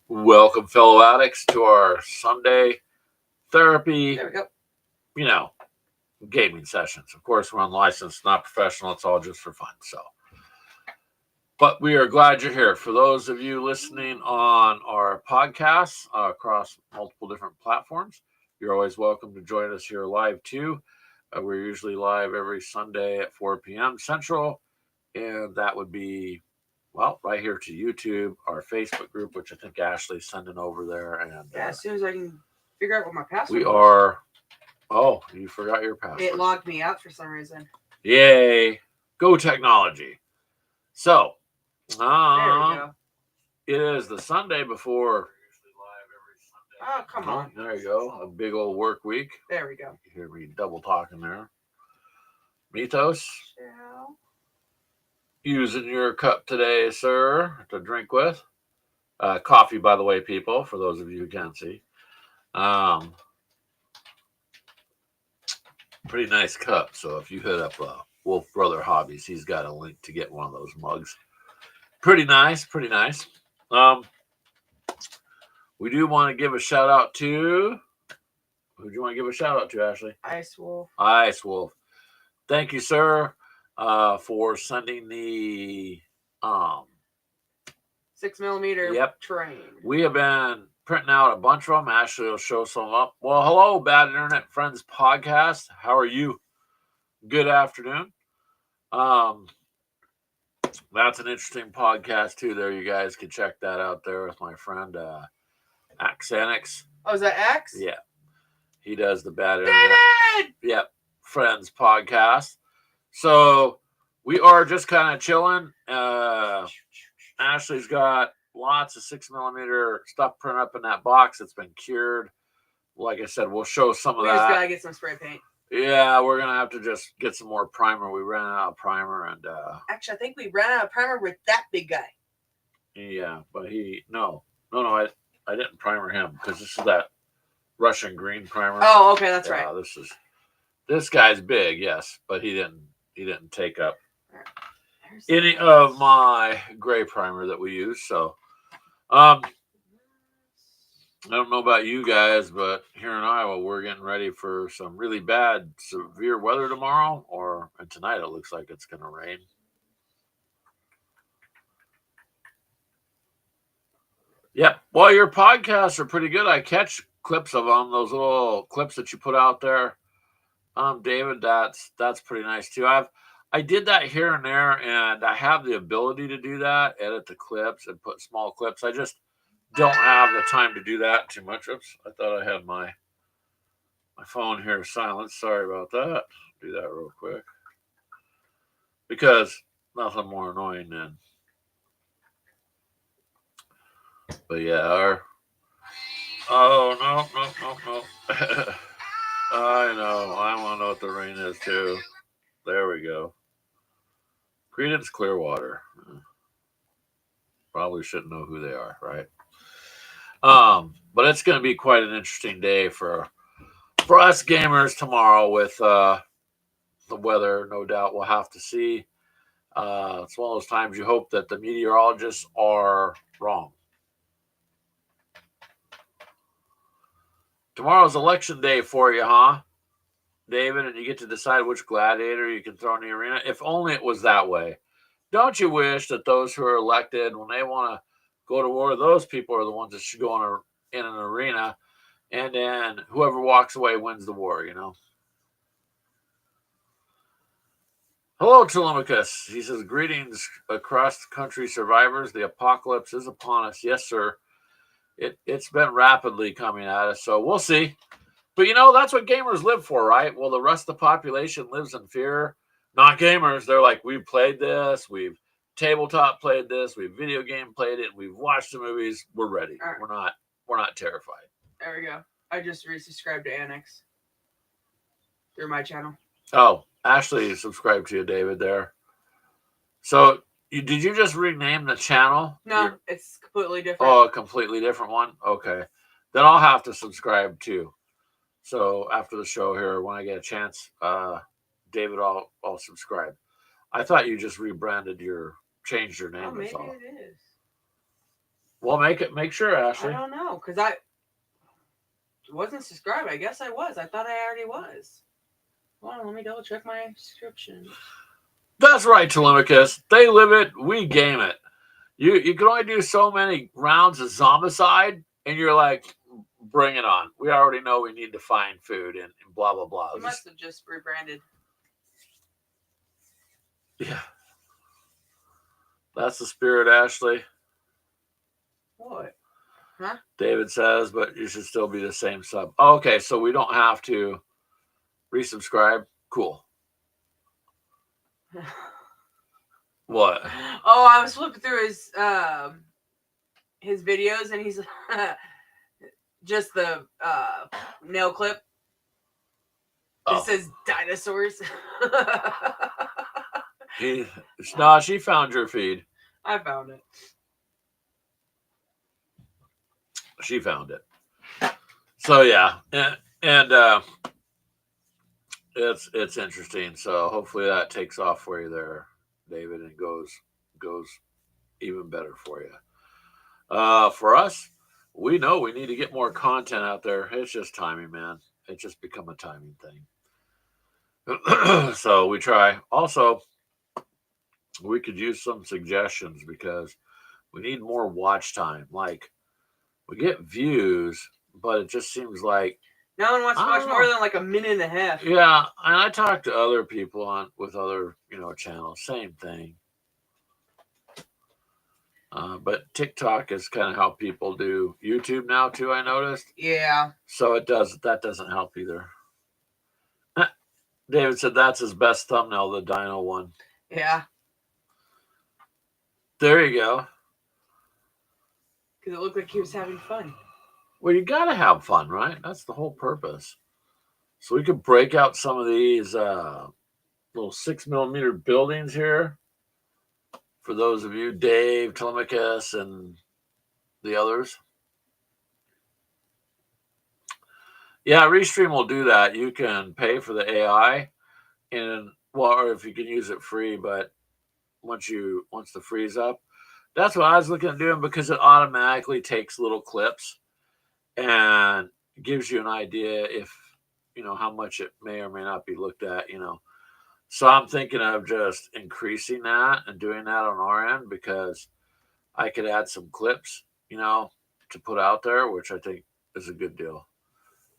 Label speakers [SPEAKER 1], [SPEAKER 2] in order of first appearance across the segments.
[SPEAKER 1] Welcome, fellow addicts, to our Sunday therapy,
[SPEAKER 2] There we go.
[SPEAKER 1] Gaming sessions. Of course, we're unlicensed, not professional. It's all just for fun. But we are glad you're here. For those of you listening on our podcasts across multiple different platforms, you're always welcome to join us here live too. We're usually live every Sunday at 4 p.m. Central, and that would be right here to YouTube, our Facebook group, which I think Ashley's sending over there. And
[SPEAKER 2] as soon as I can figure out what my password
[SPEAKER 1] we
[SPEAKER 2] was.
[SPEAKER 1] are. Oh, you forgot your password.
[SPEAKER 2] It logged me out for some reason.
[SPEAKER 1] Yay! Go technology. So,
[SPEAKER 2] there we go.
[SPEAKER 1] It is the Sunday before.
[SPEAKER 2] Oh, come on.
[SPEAKER 1] There you go. A big old work week.
[SPEAKER 2] There we go.
[SPEAKER 1] You hear me double talking there. Mythos.
[SPEAKER 2] Yeah.
[SPEAKER 1] Using your cup today, sir, to drink with. Coffee, by the way, people, for those of you who can't see. Pretty nice cup. So if you hit up Wolf Brother Hobbies, he's got a link to get one of those mugs. Pretty nice. We do want to give a shout out to. Who do you want to give a shout out to, Ashley?
[SPEAKER 2] Ice Wolf.
[SPEAKER 1] Ice Wolf. Thank you, sir, for sending the
[SPEAKER 2] 6mm train.
[SPEAKER 1] We have been printing out a bunch of them. Ashley will show some up. Well, hello, Bad Internet Friends podcast. How are you? Good afternoon. That's an interesting podcast too. There, you guys can check that out there with my friend hextexh.
[SPEAKER 2] Oh, is that X?
[SPEAKER 1] Yeah, he does the Bad Internet. Yep, Friends podcast. So we are just kind of chilling. Ashley's got lots of 6mm stuff printed up in that box. It's been cured. Like I said, we'll show some of that.
[SPEAKER 2] We just gotta get some spray paint.
[SPEAKER 1] Yeah, we're gonna have to just get some more primer. We ran out of primer, and
[SPEAKER 2] actually, I think we ran out of primer with that big guy.
[SPEAKER 1] Yeah, but I didn't primer him because this is that Russian green primer.
[SPEAKER 2] Oh, okay, that's right.
[SPEAKER 1] This guy's big, yes, but he didn't take up any of my gray primer that we use. So, I don't know about you guys, but here in Iowa, we're getting ready for some really bad, severe weather tomorrow, and tonight it looks like it's going to rain. Yep. Well, your podcasts are pretty good. I catch clips of them, those little clips that you put out there. David, that's pretty nice too. I did that here and there, and I have the ability to do that, edit the clips and put small clips. I just don't have the time to do that too much. Oops, I thought I had my phone here silent. Sorry about that. Do that real quick. Because nothing more annoying than. But yeah, oh, no. I know. I want to know what the rain is too. There we go. Creedence Clearwater. Probably shouldn't know who they are, right? But it's going to be quite an interesting day for us gamers tomorrow with the weather. No doubt we'll have to see. It's one of those times you hope that the meteorologists are wrong. Tomorrow's election day for you, huh, David? And you get to decide which gladiator you can throw in the arena. If only it was that way. Don't you wish that those who are elected, when they want to go to war, those people are the ones that should go in an arena, and then whoever walks away wins the war, you know? Hello, Telemachus. He says, greetings across the country, survivors. The apocalypse is upon us. Yes, sir. It's been rapidly coming at us, so we'll see. But, that's what gamers live for, right? Well, the rest of the population lives in fear. Not gamers. They're like, we've played this. We've tabletop played this. We've video game played it. We've watched the movies. We're ready. Right. We're not terrified.
[SPEAKER 2] There we go. I just resubscribed to Annex through my channel.
[SPEAKER 1] Oh, Ashley subscribed to you, David, there. So Did you just rename the channel?
[SPEAKER 2] No, it's completely different.
[SPEAKER 1] Oh, a completely different one? Okay. Then I'll have to subscribe too. So after the show here, when I get a chance, David, I'll subscribe. I thought you just changed your name.
[SPEAKER 2] Oh, maybe
[SPEAKER 1] all.
[SPEAKER 2] it is.
[SPEAKER 1] Well, make sure, Ashley.
[SPEAKER 2] I don't know, because I wasn't subscribed. I guess I was. I thought I already was. Hold on, let me double check my subscription.
[SPEAKER 1] That's right, Telemachus. They live it, we game it. You can only do so many rounds of zombicide, and you're like, bring it on. We already know we need to find food and blah blah blah.
[SPEAKER 2] You must have just rebranded.
[SPEAKER 1] Yeah. That's the spirit, Ashley.
[SPEAKER 2] What? Huh?
[SPEAKER 1] David says, but you should still be the same sub. Oh, okay, so we don't have to resubscribe. Cool. What?
[SPEAKER 2] Oh, I was flipping through his videos, and he's just the nail clip. It says dinosaurs.
[SPEAKER 1] No, she found your feed.
[SPEAKER 2] I found it.
[SPEAKER 1] She found it. So yeah, and it's interesting. So hopefully that takes off for you there, David, and goes even better for you. For us, we know we need to get more content out there. It's just timing, man. It's just become a timing thing. So we try. Also, we could use some suggestions because we need more watch time. Like, we get views, but it just seems like
[SPEAKER 2] no one wants to watch more than like a minute and a half.
[SPEAKER 1] Yeah, and I talked to other people with other channels, same thing. But TikTok is kind of how people do YouTube now too. I noticed.
[SPEAKER 2] Yeah.
[SPEAKER 1] So that doesn't help either. David said that's his best thumbnail, the dino one.
[SPEAKER 2] Yeah.
[SPEAKER 1] There you go.
[SPEAKER 2] Because it looked like he was having fun.
[SPEAKER 1] Well, you got to have fun, right? That's the whole purpose. So we could break out some of these little 6mm buildings here. For those of you, Dave, Telemachus, and the others. Yeah, Restream will do that. You can pay for the AI, or if you can use it free, but once the free's up, that's what I was looking at doing because it automatically takes little clips and gives you an idea if how much it may or may not be looked at. So I'm thinking of just increasing that and doing that on our end because I could add some clips, to put out there, which I think is a good deal.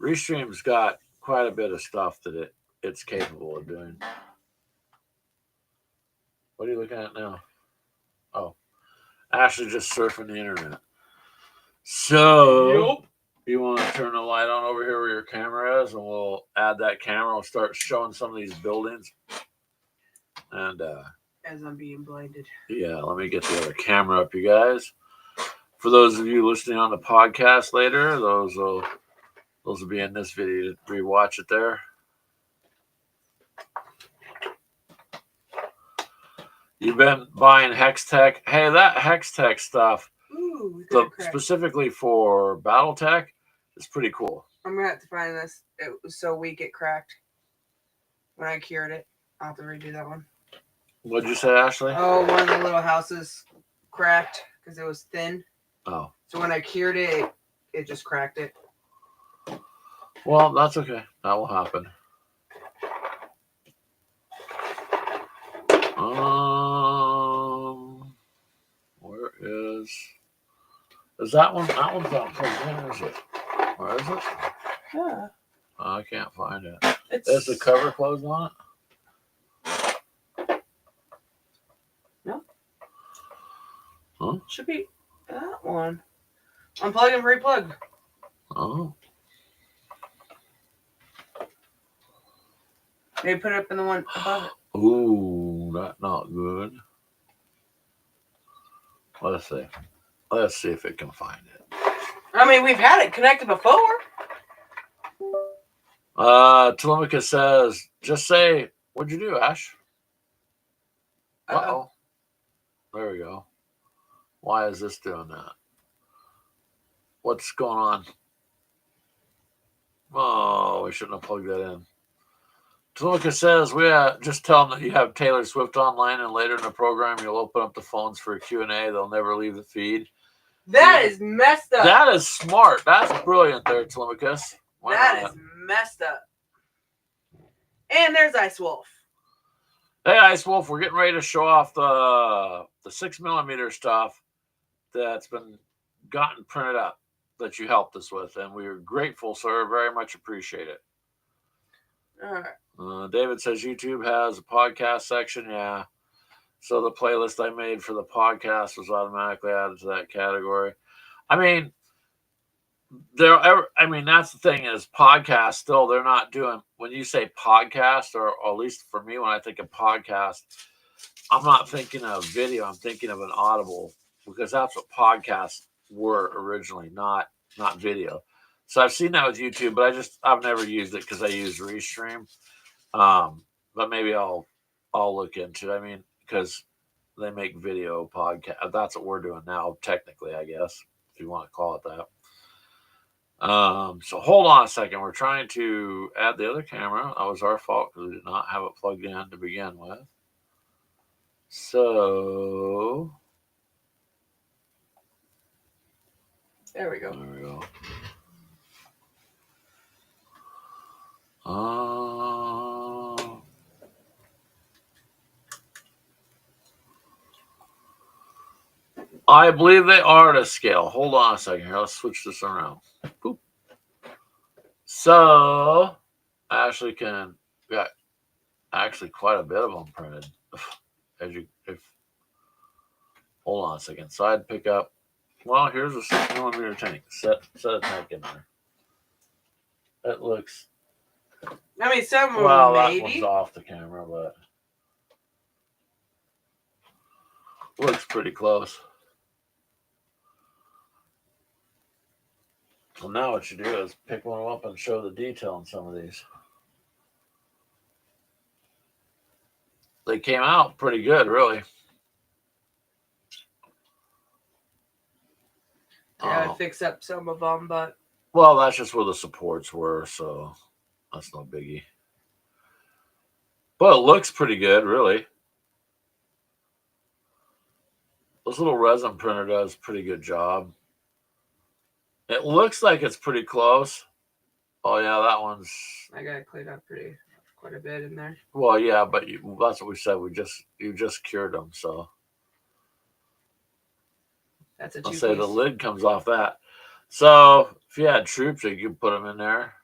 [SPEAKER 1] Restream's got quite a bit of stuff that it's capable of doing. What are you looking at now? Oh, Ashley just surfing the internet. So,
[SPEAKER 2] Yep.
[SPEAKER 1] You want to turn the light on over here where your camera is, and we'll add that camera. We'll start showing some of these buildings. And
[SPEAKER 2] as I'm being blinded.
[SPEAKER 1] Yeah, let me get the other camera up, you guys. For those of you listening on the podcast later, those will be in this video to rewatch it there. You've been buying hextech. Hey, that hextech stuff, specifically for battletech, is pretty cool.
[SPEAKER 2] I'm gonna have to find this. It was so weak it cracked. When I cured it, I'll have to redo that one.
[SPEAKER 1] What'd you say, Ashley?
[SPEAKER 2] Oh, one of the little houses cracked because it was thin.
[SPEAKER 1] Oh.
[SPEAKER 2] So when I cured it, it just cracked it.
[SPEAKER 1] Well, that's okay. That will happen. Where is that one? That one's not plugged in, is it? Where is it?
[SPEAKER 2] Yeah.
[SPEAKER 1] I can't find it. Is the cover closed on it?
[SPEAKER 2] No.
[SPEAKER 1] Huh?
[SPEAKER 2] Should be that one. Unplug and replug.
[SPEAKER 1] Oh.
[SPEAKER 2] Maybe put it up in the one above it.
[SPEAKER 1] Ooh, that's not good. Let's see. Let's see if it can find it.
[SPEAKER 2] I mean, we've had it connected before.
[SPEAKER 1] Telemachus says, just say, what'd you do, Ash? Uh-oh. There we go. Why is this doing that? What's going on? Oh, we shouldn't have plugged that in. Toluca says, we just tell them that you have Taylor Swift online, and later in the program you'll open up the phones for a Q&A. They'll never leave the feed.
[SPEAKER 2] That is messed up.
[SPEAKER 1] That is smart. That's brilliant there, Telemachus.
[SPEAKER 2] That is messed up. And there's Ice Wolf.
[SPEAKER 1] Hey, Ice Wolf, we're getting ready to show off the 6mm stuff that's been gotten printed up that you helped us with, and we're grateful, sir. Very much appreciate it.
[SPEAKER 2] All right.
[SPEAKER 1] David says YouTube has a podcast section. Yeah. So the playlist I made for the podcast was automatically added to that category. I mean, that's the thing is podcasts still, they're not doing, when you say podcast, or at least for me, when I think of podcast, I'm not thinking of video. I'm thinking of an audible, because that's what podcasts were originally, not video. So I've seen that with YouTube, but I've never used it because I use Restream. But maybe I'll look into it. I mean, because they make video podcast. That's what we're doing now, technically, I guess, if you want to call it that. So hold on a second. We're trying to add the other camera. That was our fault because we did not have it plugged in to begin with. So
[SPEAKER 2] there we go.
[SPEAKER 1] There we go. I believe they are to scale. Hold on a second here. Let's switch this around. Boop. So Ashley got actually quite a bit of them printed. Hold on a second. So I'd pick up. Well, here's a 6mm tank. Set a tank in there. That looks.
[SPEAKER 2] I mean, some
[SPEAKER 1] well,
[SPEAKER 2] maybe.
[SPEAKER 1] That one's off the camera, but looks pretty close. Well, now what you do is pick one up and show the detail on some of these. They came out pretty good, really.
[SPEAKER 2] Yeah, I fix up some of them, but.
[SPEAKER 1] Well, that's just where the supports were, so that's no biggie. But it looks pretty good, really. This little resin printer does a pretty good job. It looks like it's pretty close. Oh, yeah, that one's.
[SPEAKER 2] I got to clean up quite a bit in there.
[SPEAKER 1] Well, yeah, but that's what we said. You just cured them, so.
[SPEAKER 2] That's a
[SPEAKER 1] I'll
[SPEAKER 2] two-piece.
[SPEAKER 1] say the lid comes off that. So if you had troops, you could put them in there.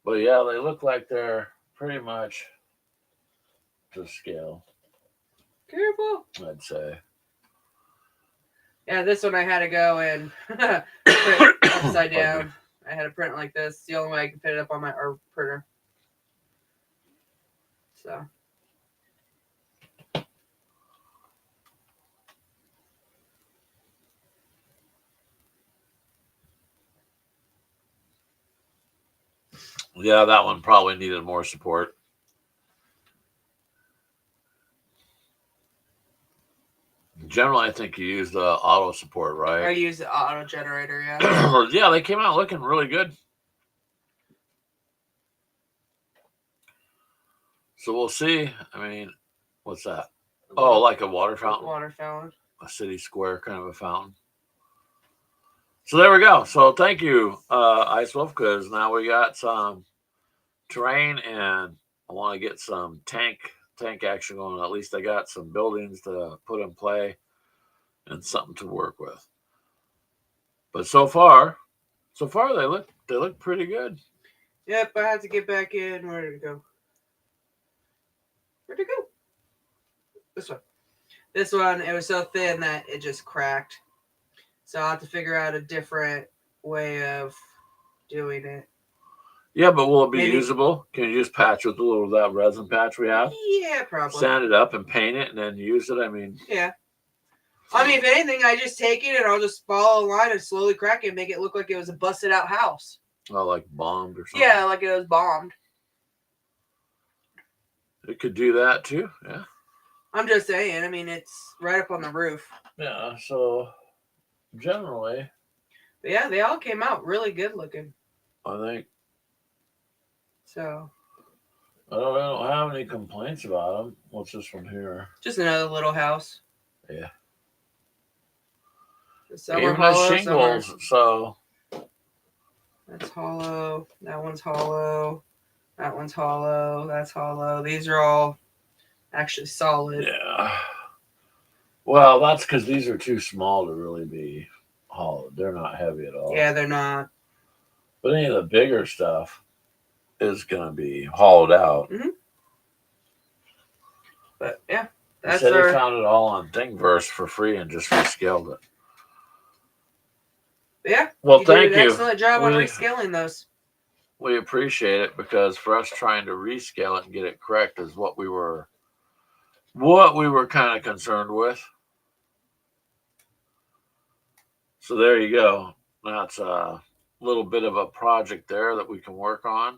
[SPEAKER 1] But yeah, they look like they're pretty much to scale.
[SPEAKER 2] Careful.
[SPEAKER 1] I'd say.
[SPEAKER 2] Yeah, this one I had to go and print upside down. I had to print like this. It's the only way I can fit it up on my printer. So.
[SPEAKER 1] Yeah, that one probably needed more support. Generally, I think you use the auto support, right?
[SPEAKER 2] I use the auto generator, yeah.
[SPEAKER 1] Yeah, they came out looking really good. So we'll see. I mean, what's that? Oh, like a water fountain?
[SPEAKER 2] Water fountain.
[SPEAKER 1] A city square kind of a fountain. So there we go. So thank you, Ice Wolf, because now we got some terrain, and I want to get some tank action going. At least I got some buildings to put in play and something to work with. But so far they look pretty good.
[SPEAKER 2] Yep, I had to get back in. Where did it go? Where'd it go? This one. This one, it was so thin that it just cracked. So I'll have to figure out a different way of doing it.
[SPEAKER 1] Yeah, but will it be usable? Can you just patch with that resin patch we have?
[SPEAKER 2] Yeah, probably.
[SPEAKER 1] Sand it up and paint it and then use it? I mean...
[SPEAKER 2] Yeah. I mean, if anything, I just take it and I'll just follow a line and slowly crack it and make it look like it was a busted out house.
[SPEAKER 1] Oh, like bombed or something?
[SPEAKER 2] Yeah, like it was bombed.
[SPEAKER 1] It could do that too, yeah.
[SPEAKER 2] I'm just saying. I mean, it's right up on the roof.
[SPEAKER 1] Yeah, so generally,
[SPEAKER 2] But yeah, they all came out really good looking.
[SPEAKER 1] I think
[SPEAKER 2] So
[SPEAKER 1] I don't have any complaints about them. What's this one here?
[SPEAKER 2] just another little house.
[SPEAKER 1] Yeah,
[SPEAKER 2] Some are
[SPEAKER 1] even the
[SPEAKER 2] hollow, some are.
[SPEAKER 1] shingles. So
[SPEAKER 2] That's hollow. That one's hollow. That one's hollow. That's hollow. These are all actually solid.
[SPEAKER 1] yeah. Well, that's because these are too small to really be hollowed. They're not heavy at all.
[SPEAKER 2] Yeah, they're not.
[SPEAKER 1] But any of the bigger stuff is going to be hollowed out.
[SPEAKER 2] Mm-hmm. But yeah,
[SPEAKER 1] They
[SPEAKER 2] that's
[SPEAKER 1] said they
[SPEAKER 2] our.
[SPEAKER 1] found it all on Thingiverse for free and just rescaled it.
[SPEAKER 2] Yeah,
[SPEAKER 1] Well,
[SPEAKER 2] you did
[SPEAKER 1] thank
[SPEAKER 2] an
[SPEAKER 1] you.
[SPEAKER 2] excellent job on rescaling those.
[SPEAKER 1] We appreciate it because for us trying to rescale it and get it correct is what we were kind of concerned with. So there you go. That's a little bit of a project there that we can work on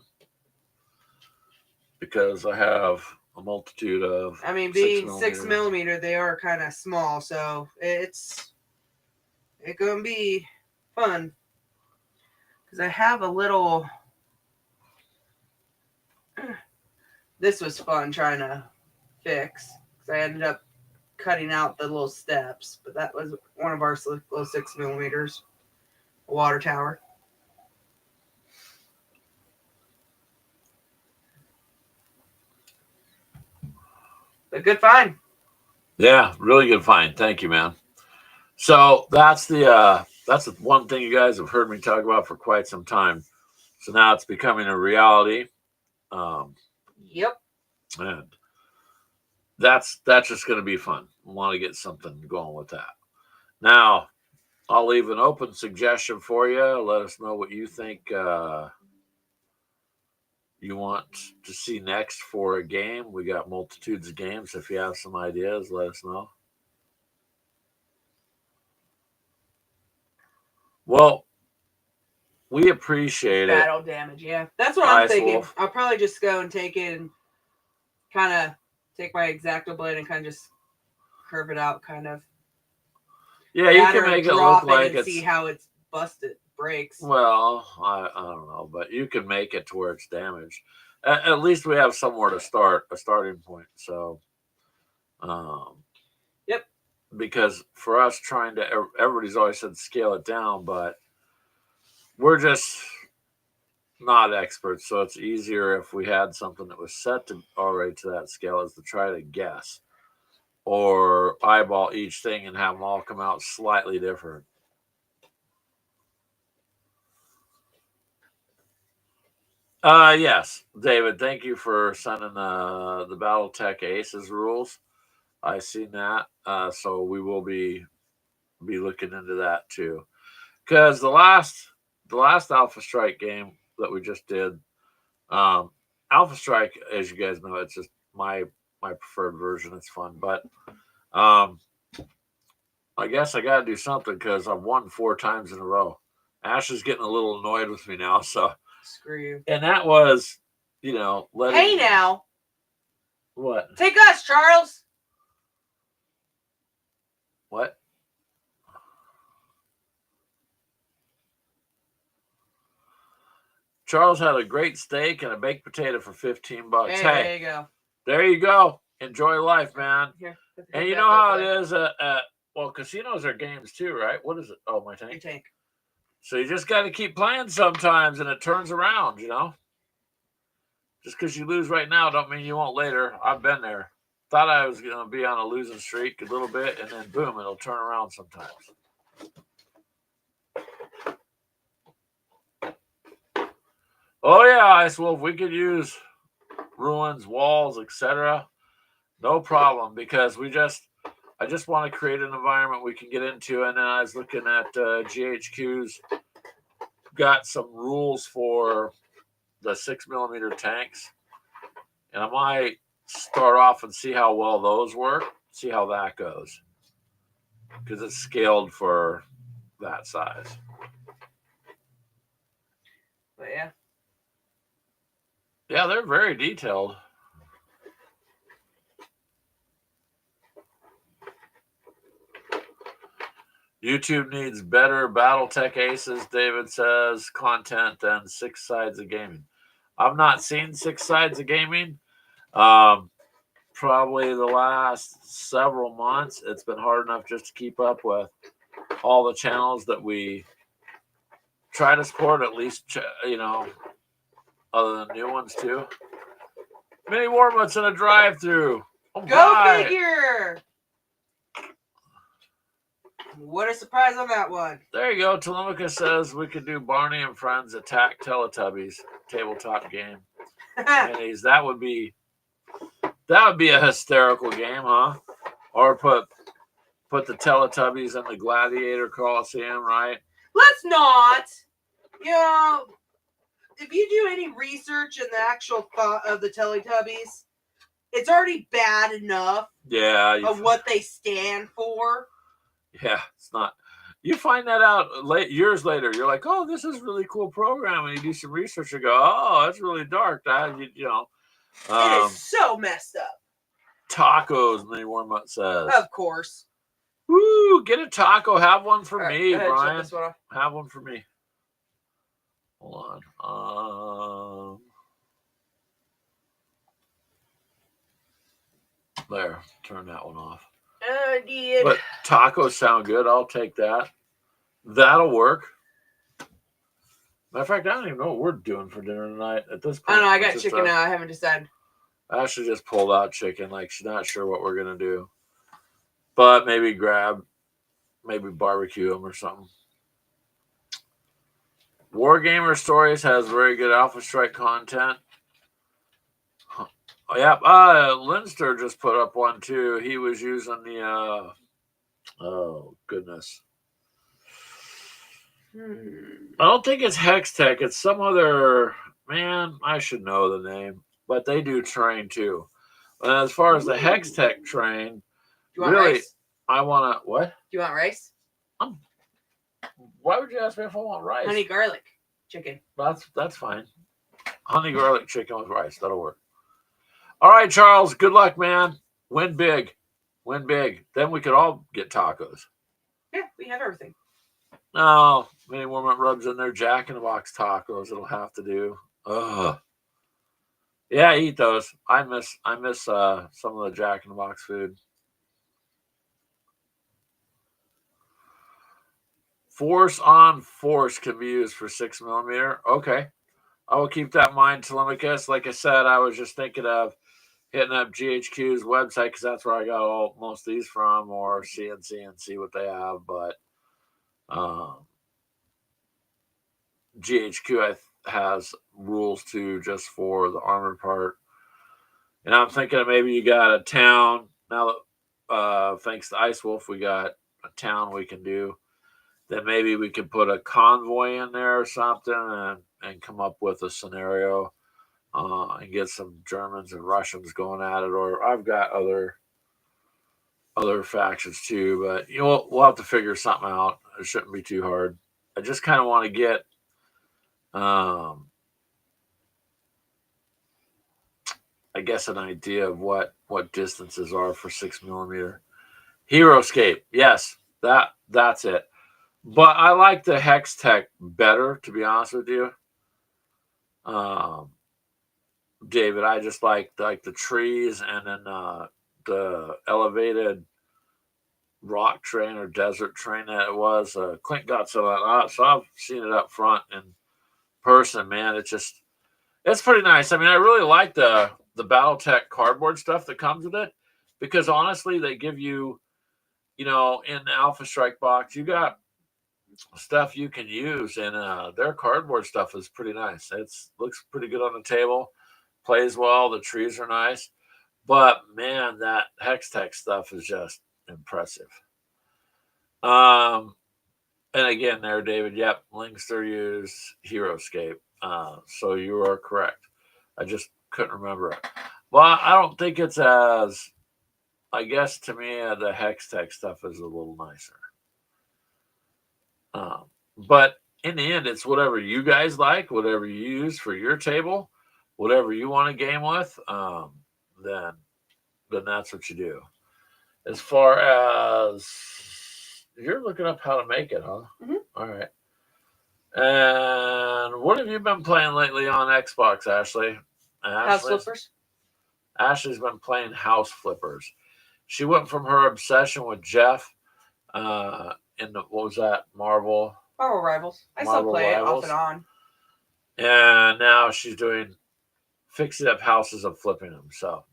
[SPEAKER 1] because I have a multitude of.
[SPEAKER 2] I mean, being 6mm, they are kind of small, so it's gonna be fun because I have a little. This was fun trying to fix because I ended up cutting out the little steps, but that was one of our little 6mm water tower. But good find.
[SPEAKER 1] Yeah, really good find. Thank you, man. So that's the one thing you guys have heard me talk about for quite some time. So now it's becoming a reality. Um,
[SPEAKER 2] Yep.
[SPEAKER 1] and that's just going to be fun. I want to get something going with that. Now, I'll leave an open suggestion for you. Let us know what you think you want to see next for a game. We got multitudes of games. If you have some ideas, let us know. Well, we appreciate it.
[SPEAKER 2] Battle damage, yeah. That's what I'm thinking. Wolf. I'll probably just go and take it and kind of take my X-Acto blade and kind of just curve it out, kind of.
[SPEAKER 1] Yeah, you can make it look like it's.
[SPEAKER 2] See how it's busted, breaks.
[SPEAKER 1] Well, I don't know, but you can make it to where it's damaged. At least we have somewhere to start, a starting point. So,
[SPEAKER 2] yep.
[SPEAKER 1] Because for us trying to, everybody's always said scale it down, but we're just not experts. So it's easier if we had something that was set to already to that scale as to try to guess or eyeball each thing and have them all come out slightly different. Yes, David. Thank you for sending the BattleTech Aces rules. I seen that, so we will be looking into that too. Because the last Alpha Strike game that we just did, Alpha Strike, as you guys know, it's just my preferred version. It's fun, but I guess I got to do something because I've won 4 times in a row. Ash is getting a little annoyed with me now, so
[SPEAKER 2] screw you.
[SPEAKER 1] And that was, letting.
[SPEAKER 2] Hey now.
[SPEAKER 1] What?
[SPEAKER 2] Take us, Charles.
[SPEAKER 1] What? Charles had a great steak and a baked potato for $15. Hey,
[SPEAKER 2] there you go.
[SPEAKER 1] There you go. Enjoy life, man.
[SPEAKER 2] Here,
[SPEAKER 1] and you know how it is well, casinos are games too, right? What is it? Oh, my tank.
[SPEAKER 2] Your tank.
[SPEAKER 1] So you just got to keep playing sometimes, and it turns around. Just because you lose right now, don't mean you won't later. I've been there. Thought I was going to be on a losing streak a little bit, and then boom, it'll turn around sometimes. Oh yeah, Ice Wolf, we could use ruins, walls, etc. No problem, because I just want to create an environment we can get into. And then I was looking at GHQ's got some rules for the 6mm tanks, and I might start off and see how well those work, see how that goes, because it's scaled for that size.
[SPEAKER 2] But yeah.
[SPEAKER 1] Yeah, they're very detailed. YouTube needs better battletech aces, David says, content than Six Sides of Gaming. I've not seen Six Sides of Gaming. Probably the last several months, it's been hard enough just to keep up with all the channels that we try to support, at least, other than new ones too. Mini Warmuts in a drive-through. Oh,
[SPEAKER 2] Go figure! What a surprise on that one.
[SPEAKER 1] There you go. Telemachus says we could do Barney and Friends Attack Teletubbies tabletop game. Minis. That would be a hysterical game, huh? Or put the Teletubbies in the Gladiator Coliseum, right?
[SPEAKER 2] Let's not. If you do any research in the actual thought of the Teletubbies, it's already bad enough.
[SPEAKER 1] Yeah.
[SPEAKER 2] Of what they stand for.
[SPEAKER 1] Yeah, it's not. You find that out years later. You're like, oh, this is a really cool program. And you do some research and go, oh, that's really dark.
[SPEAKER 2] It is so messed up.
[SPEAKER 1] Tacos, Mini Warmutt says.
[SPEAKER 2] Of course.
[SPEAKER 1] Woo, get a taco. Have one for me, Brian.
[SPEAKER 2] This one off.
[SPEAKER 1] Have one for me. Hold on. There, turn that one off.
[SPEAKER 2] I did.
[SPEAKER 1] But tacos sound good. I'll take that. That'll work. Matter of fact, I don't even know what we're doing for dinner tonight at this point.
[SPEAKER 2] I know, I got chicken now. I haven't decided.
[SPEAKER 1] Ashley just pulled out chicken. Like, she's not sure what we're going to do. But maybe barbecue them or something. Wargamer Stories has very good Alpha Strike content. Oh, yeah. Linster just put up one, too. He was using the... oh, goodness. I don't think it's Hextech. It's some other... Man, I should know the name. But they do train, too. And as far as the Hextech train...
[SPEAKER 2] Do you want rice?
[SPEAKER 1] I want to... What?
[SPEAKER 2] Do you want rice?
[SPEAKER 1] Why would you ask me if I want rice?
[SPEAKER 2] Honey garlic chicken.
[SPEAKER 1] That's fine. Honey garlic chicken with rice. That'll work. All right, Charles. Good luck, man. Win big. Win big. Then we could all get tacos.
[SPEAKER 2] Yeah, we have everything.
[SPEAKER 1] No, Mini Warmutt rubs in their Jack in the Box tacos. It'll have to do. Ugh. Yeah, eat those. I miss some of the Jack in the Box food. Force on force can be used for 6mm. Okay. I will keep that in mind, Telemachus. Like I said, I was just thinking of hitting up GHQ's website because that's where I got most of these from, or CNC and see what they have. But GHQ has rules too, just for the armored part. And I'm thinking of maybe you got a town. Now that thanks to Ice Wolf, we got a town we can do. Then maybe we could put a convoy in there or something and come up with a scenario and get some Germans and Russians going at it. Or I've got other factions too, but we'll have to figure something out. It shouldn't be too hard. I just kind of want to get I guess an idea of what distances are for 6mm. Heroscape, yes, that's it. But I like the Hextech better, to be honest with you. David, I just like the trees and then the elevated rock train or desert train that it was. Clint got some of that, so I've seen it up front in person. Man, it's pretty nice. I mean, I really like the BattleTech cardboard stuff that comes with it because honestly, they give you, in the Alpha Strike box, you got stuff you can use, and their cardboard stuff is pretty nice. It looks pretty good on the table, plays well. The trees are nice, but man, that Hextech stuff is just impressive. And again, there, David. Yep, Linkster used Heroscape, so you are correct. I just couldn't remember it. Well, I don't think it's as. I guess to me, the Hextech stuff is a little nicer. But in the end, it's whatever you guys like, whatever you use for your table, whatever you want to game with, then that's what you do. As far as You're looking up how to make it, huh?
[SPEAKER 2] Mhm.
[SPEAKER 1] All right. And what have you been playing lately on Xbox, Ashley?
[SPEAKER 2] House flippers.
[SPEAKER 1] Ashley's been playing House Flippers. She went from her obsession with Jeff in the, what was that,
[SPEAKER 2] Marvel Rivals. I still
[SPEAKER 1] Marvel
[SPEAKER 2] play it off
[SPEAKER 1] Rivals,
[SPEAKER 2] and on.
[SPEAKER 1] and now she's doing fixing up houses and flipping them. So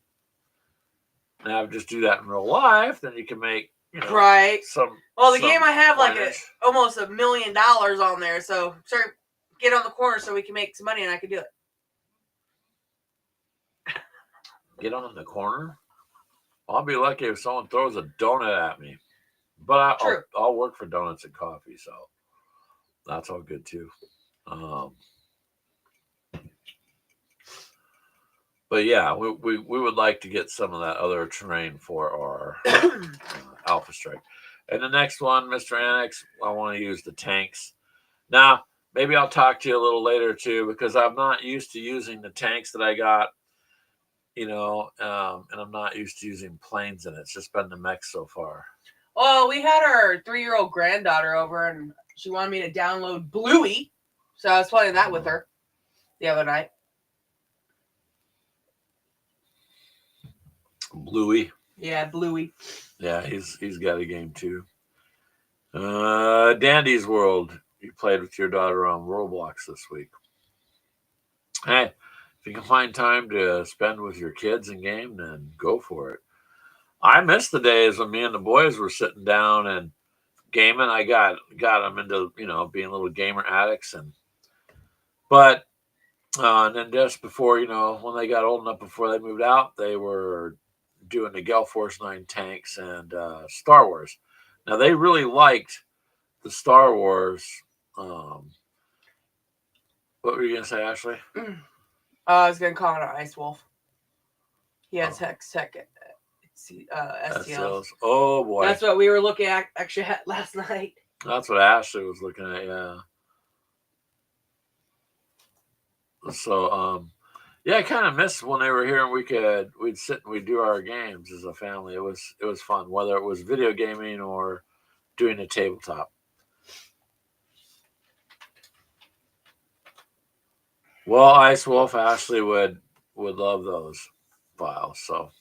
[SPEAKER 1] now just do that in real life, then you can make
[SPEAKER 2] Right.
[SPEAKER 1] some.
[SPEAKER 2] Well, the
[SPEAKER 1] some
[SPEAKER 2] game I have
[SPEAKER 1] pointers.
[SPEAKER 2] almost $1 million on there, so start get on the corner so we can make some money and I can do it.
[SPEAKER 1] Get on the corner. I'll be lucky if someone throws a donut at me, but I'll work for donuts and coffee, so that's all good too. Um, but yeah, we would like to get some of that other terrain for our Alpha Strike. And the next one, Mr. Annex, I want to use the tanks. Now, maybe I'll talk to you a little later too, because I'm not used to using the tanks that I got, and I'm not used to using planes in it. It's just been the mech so far.
[SPEAKER 2] Well, we had our 3-year-old granddaughter over, and she wanted me to download Bluey, so I was playing that with her the other night.
[SPEAKER 1] Bluey.
[SPEAKER 2] Yeah, Bluey.
[SPEAKER 1] Yeah, he's got a game too. Dandy's World. You played with your daughter on Roblox this week. Hey, if you can find time to spend with your kids in game, then go for it. I miss the days when me and the boys were sitting down and gaming. I got them into being little gamer addicts, but and then just before when they got old enough before they moved out, they were doing the Gale Force 9 tanks and Star Wars. Now they really liked the Star Wars. Um, what were you gonna say, Ashley?
[SPEAKER 2] I was gonna call it an Ice Wolf. He has hextech STLs.
[SPEAKER 1] Oh boy,
[SPEAKER 2] that's what we were looking at actually last night.
[SPEAKER 1] That's what Ashley was looking at. Yeah. So yeah, I kind of miss when they were here and we'd sit and we'd do our games as a family. It was fun, whether it was video gaming or doing a tabletop. Well, Ice Wolf Ashley would love those files. So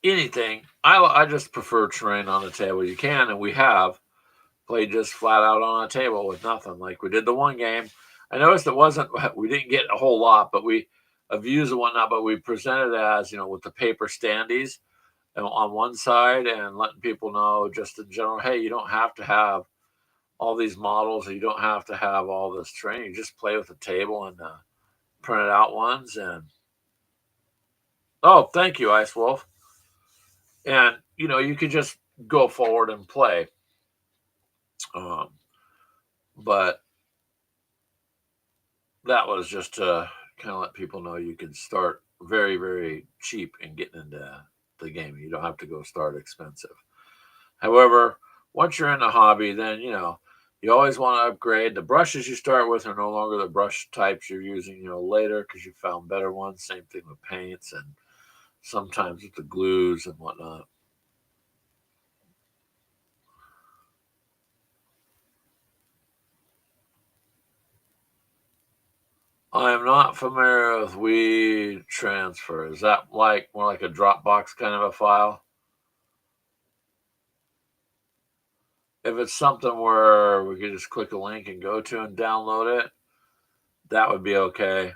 [SPEAKER 1] anything, I just prefer terrain on the table. You can, and we have played just flat out on a table with nothing. Like we did the one game. I noticed we didn't get a whole lot, but of views and whatnot, but we presented it as, with the paper standees on one side and letting people know just in general, hey, you don't have to have all these models, or you don't have to have all this training. Just play with the table and printed out ones. And oh, thank you, Ice Wolf. And you could just go forward and play. But that was just to kind of let people know you can start very, very cheap and getting into the game. You don't have to go start expensive. However, once you're in the hobby, then you always want to upgrade. The brushes you start with are no longer the brush types you're using later, because you found better ones. Same thing with paints and sometimes with the glues and whatnot. I am not familiar with WeTransfer. Is that like more like a Dropbox kind of a file? If it's something where we could just click a link and go to and download it, that would be okay.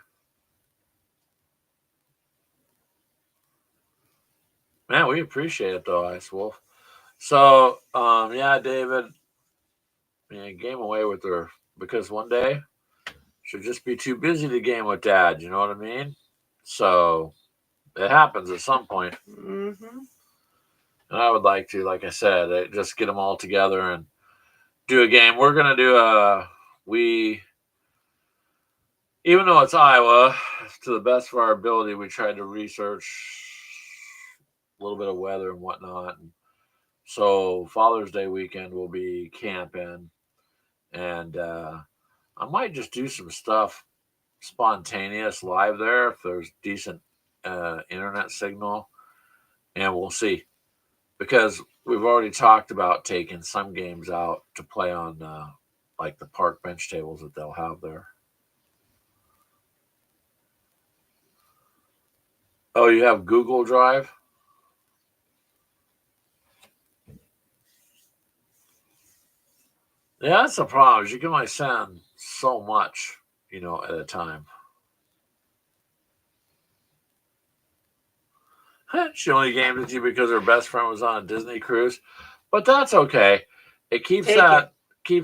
[SPEAKER 1] Man, we appreciate it though, Ice Wolf. So, yeah, David, game away with her, because one day she'll just be too busy to game with Dad. You know what I mean? So it happens at some point.
[SPEAKER 2] Mm-hmm.
[SPEAKER 1] And I would like to, like I said, just get them all together and do a game. We're gonna do even though it's Iowa, to the best of our ability, we tried to research a little bit of weather and whatnot. And so Father's Day weekend will be camping, and I might just do some stuff spontaneous live there if there's decent internet signal, and we'll see. because we've already talked about taking some games out to play on like the park bench tables that they'll have there. Oh, you have Google Drive? Yeah, that's the problem. Is you can only send so much, at a time. She only gamed with you because her best friend was on a Disney cruise, but that's okay. It keeps
[SPEAKER 2] Take it.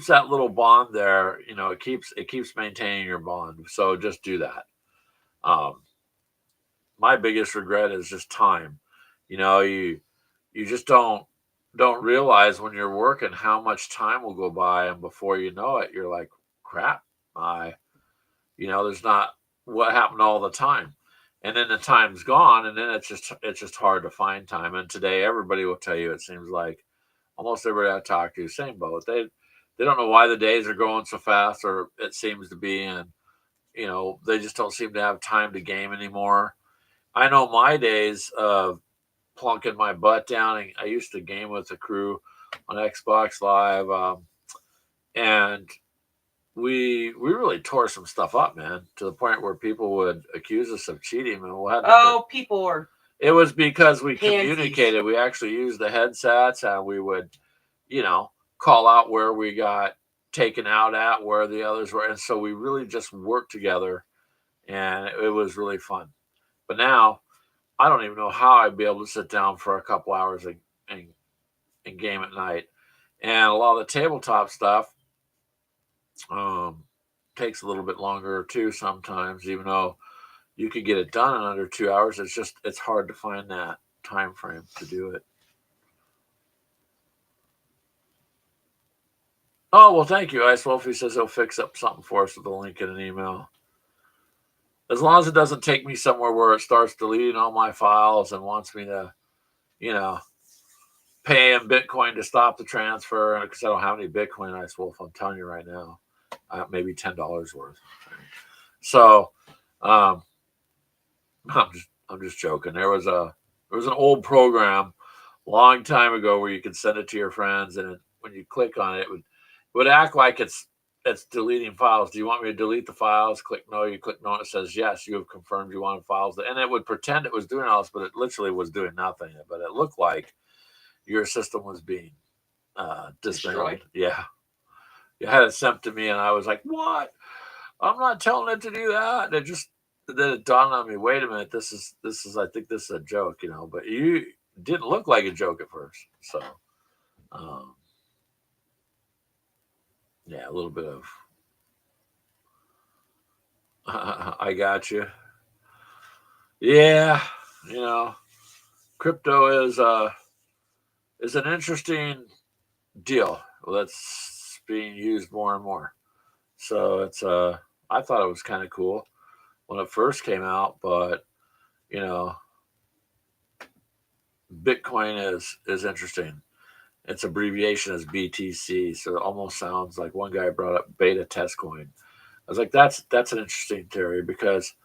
[SPEAKER 1] that little bond there. It keeps maintaining your bond. So just do that. Um, my biggest regret is just time. You just don't realize when you're working how much time will go by, and before you know it, you're like, crap. I there's not what happened all the time, and then the time's gone, and then it's just hard to find time. And today, everybody will tell you, it seems like almost everybody I talk to, same boat. They don't know why the days are going so fast, or it seems to be, and they just don't seem to have time to game anymore. I know my days of plunking my butt down, and I used to game with the crew on Xbox Live, and we really tore some stuff up, man, to the point where people would accuse us of cheating, and we had to.
[SPEAKER 2] Oh, people are
[SPEAKER 1] It was because we
[SPEAKER 2] pansies.
[SPEAKER 1] communicated. We actually used the headsets, and we would, you know, call out where we got taken out at, where the others were, and so we really just worked together, and it was really fun. But now I don't even know how I'd be able to sit down for a couple hours and, and game at night. And a lot of the tabletop stuff um, takes a little bit longer too sometimes, even though you could get it done in under 2 hours. It's hard to find that time frame to do it. Oh well, thank you, Ice Wolf. He says he'll fix up something for us with a link in an email. As long as it doesn't take me somewhere where it starts deleting all my files and wants me to, you know, pay him Bitcoin to stop the transfer, because I don't have any Bitcoin, Ice Wolf. I'm telling you right now, maybe $10 worth. So, um, I'm just joking. There was an old program a long time ago where you could send it to your friends, and when you click on it, it would act like it's deleting files. Do you want me to delete the files? Click no. You click no, and it says yes. You have confirmed you want files, and it would pretend it was doing all this, but it literally was doing nothing. But it looked like your system was being dismantled.
[SPEAKER 2] Destroyed.
[SPEAKER 1] Yeah, you had it sent to me, and I was like, "What? I'm not telling it to do that." And then it dawned on me. Wait a minute. This is. I think this is a joke, But you didn't look like a joke at first, so um, yeah, a little bit of. I got you. Yeah, you know, crypto is an interesting deal that's being used more and more. So I thought it was kind of cool when it first came out, but you know, Bitcoin is interesting. Its abbreviation is BTC, so it almost sounds like one guy brought up beta test coin. I was like, that's an interesting theory because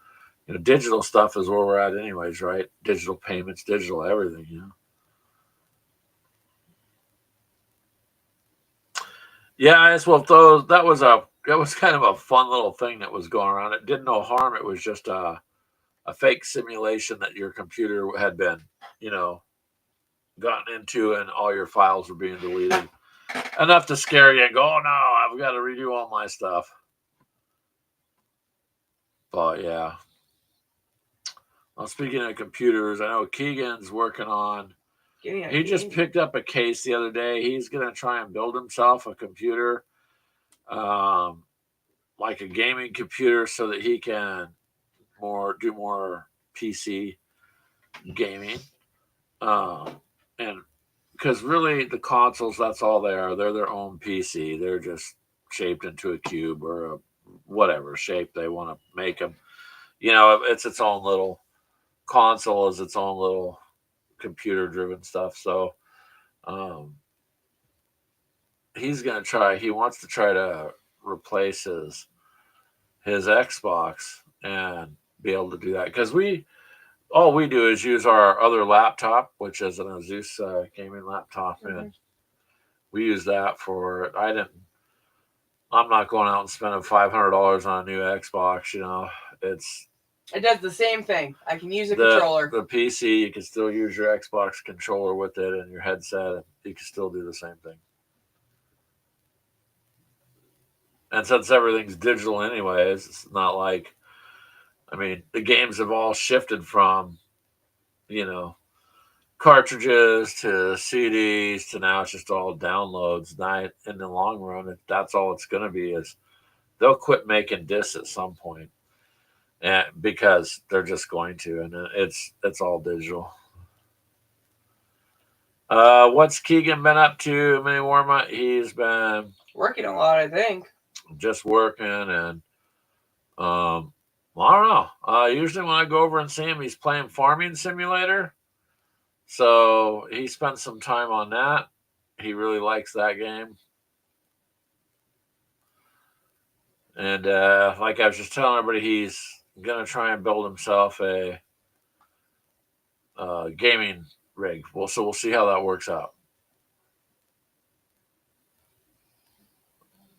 [SPEAKER 1] digital stuff is where we're at anyways, right? Digital payments, digital everything. Yeah, as well. Those that was kind of a fun little thing that was going around. It did no harm. It was just a fake simulation that your computer had been, you know, gotten into, and all your files were being deleted. Enough to scare you and go, oh no, I've got to redo all my stuff. But yeah. Well, speaking of computers, I know Keegan's working on. He just picked up a case the other day. He's gonna try and build himself a computer, um, like a gaming computer, so that he can do more PC gaming. And because really the consoles, that's all they are. They're their own PC. They're just shaped into a cube or whatever shape they want to make them. It's its own little console, is its own little computer driven stuff. So um, he's gonna try. He wants to try to replace his Xbox and be able to do that because we all we do is use our other laptop, which is an Asus gaming laptop,
[SPEAKER 2] Mm-hmm.
[SPEAKER 1] and we use that for. I'm not going out and spending $500 on a new Xbox. It's
[SPEAKER 2] It does the same thing. I can use a
[SPEAKER 1] the
[SPEAKER 2] controller.
[SPEAKER 1] the PC. You can still use your Xbox controller with it and your headset, and you can still do the same thing. And since everything's digital anyways, it's not like the games have all shifted from you know cartridges to CDs to now it's just all downloads. Not in the long run, that's all it's going to be is they'll quit making discs at some point, and because they're just going to, and it's all digital. What's Keegan been up to? Mini Warma? He's been
[SPEAKER 2] Working a lot, I think.
[SPEAKER 1] just working, and I don't know. Usually when I go over and see him, he's playing Farming Simulator. So he spent some time on that. He really likes that game. And like I was just telling everybody, he's gonna try and build himself a gaming rig. So we'll see how that works out.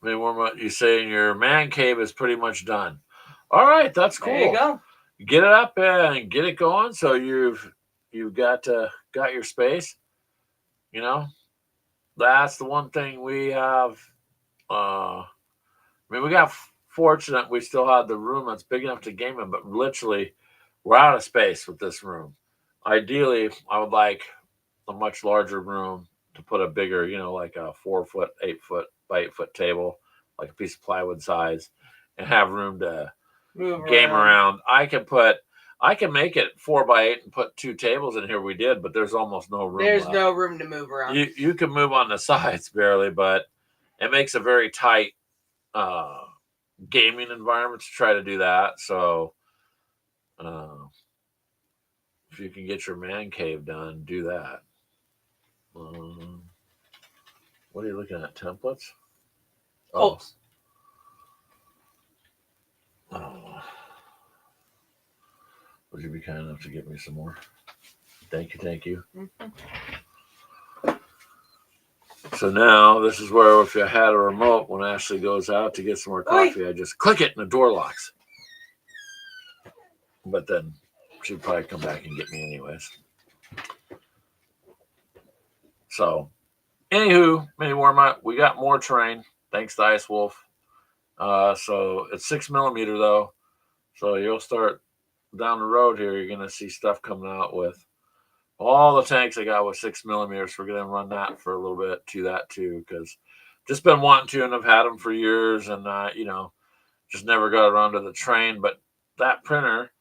[SPEAKER 1] I mean, you saying your man cave is pretty much done. All right, that's cool.
[SPEAKER 2] There you go.
[SPEAKER 1] Get it up and get it going. So you've got your space. You know, that's the one thing we have. We got fortunate we still have the room that's big enough to game in, but literally we're out of space with this room. Ideally, I would like a much larger room to put a bigger, like a 4 foot, 8 foot by 8 foot table, like a piece of plywood size, and have room to
[SPEAKER 2] Move
[SPEAKER 1] game
[SPEAKER 2] around.
[SPEAKER 1] around. I can make it 4 by 8 and put 2 tables in here. We did, but there's almost no room.
[SPEAKER 2] There's
[SPEAKER 1] left.
[SPEAKER 2] no room to move around.
[SPEAKER 1] You can move on the sides barely, but it makes a very tight gaming environment to try to do that. So if you can get your man cave done, do that. What are you looking at? Templates?
[SPEAKER 2] Colts.
[SPEAKER 1] Would you be kind enough to get me some more? Thank you.
[SPEAKER 2] Mm-hmm.
[SPEAKER 1] So now this is where if you had a remote, when Ashley goes out to get some more coffee, I just click it and the door locks. But then she'd probably come back and get me anyways. So, anywho, mini warm up. We got more terrain thanks to Ice Wolf. So it's 6mm though. So you'll start down the road here. You're gonna see stuff coming out with all the tanks I got with 6mm. We're gonna run that for a little bit to that too, because just been wanting to, and I've had them for years, and just never got around to the train. But that printer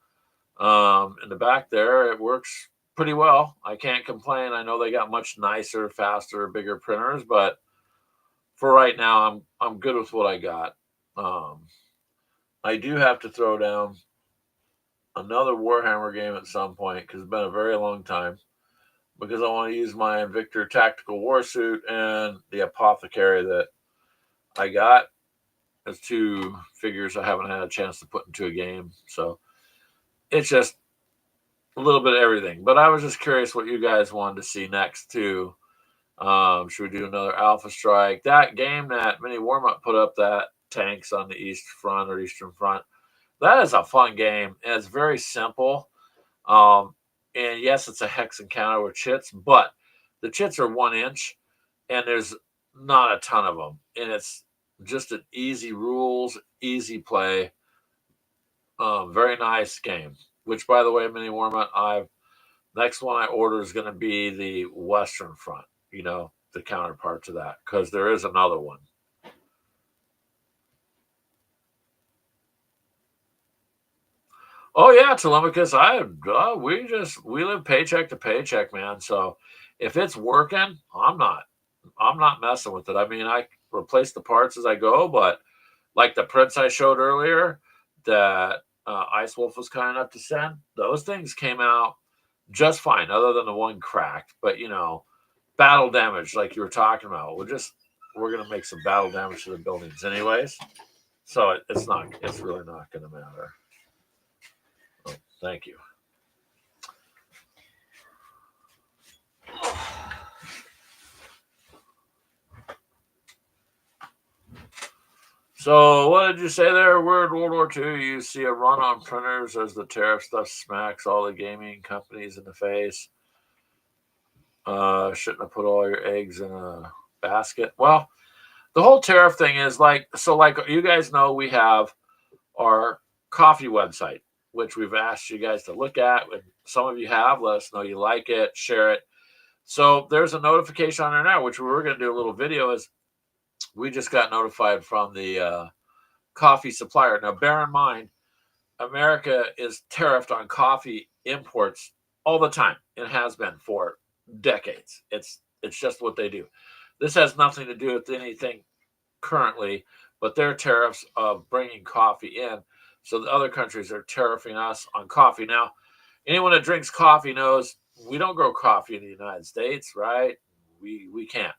[SPEAKER 1] in the back there, it works pretty well. I can't complain. I know they got much nicer, faster, bigger printers, but for right now, I'm good with what I got. I do have to throw down another Warhammer game at some point because it's been a very long time, because I want to use my Victor Tactical Warsuit and the Apothecary that I got as 2 figures I haven't had a chance to put into a game. So it's just a little bit of everything. But I was just curious what you guys wanted to see next too. Should we do another Alpha Strike? That game that Mini Warm-Up put up, that tanks on the east front or eastern front, that is a fun game, and it's very simple. And yes, it's a hex encounter with chits, but the chits are 1 inch, and there's not a ton of them, and it's just an easy rules, easy play, very nice game. Which, by the way, Mini Warm-Up, next one I order is going to be the Western Front. The counterpart to that, because there is another one. Oh yeah, Telemachus. We live paycheck to paycheck, man. So if it's working, I'm not messing with it. I replace the parts as I go, but like the prints I showed earlier that Ice Wolf was kind enough to send, those things came out just fine, other than the one cracked. But battle damage, like you were talking about, we're gonna make some battle damage to the buildings anyways. So it's really not gonna matter. Oh, thank you. So what did you say there? We're in World War II. You see a run on printers as the tariff stuff smacks all the gaming companies in the face. Shouldn't have put all your eggs in a basket. Well, the whole tariff thing is like, so like you guys know, we have our coffee website, which we've asked you guys to look at. And some of you have. Let us know you like it, share it. So there's a notification on there now, which we were going to do a little video. Is we just got notified from the coffee supplier. Now, bear in mind, America is tariffed on coffee imports all the time. It has been for decades. It's just what they do. This has nothing to do with anything currently, but their tariffs of bringing coffee in. So the other countries are tariffing us on coffee. Now, anyone that drinks coffee knows we don't grow coffee in the United States, right? We can't.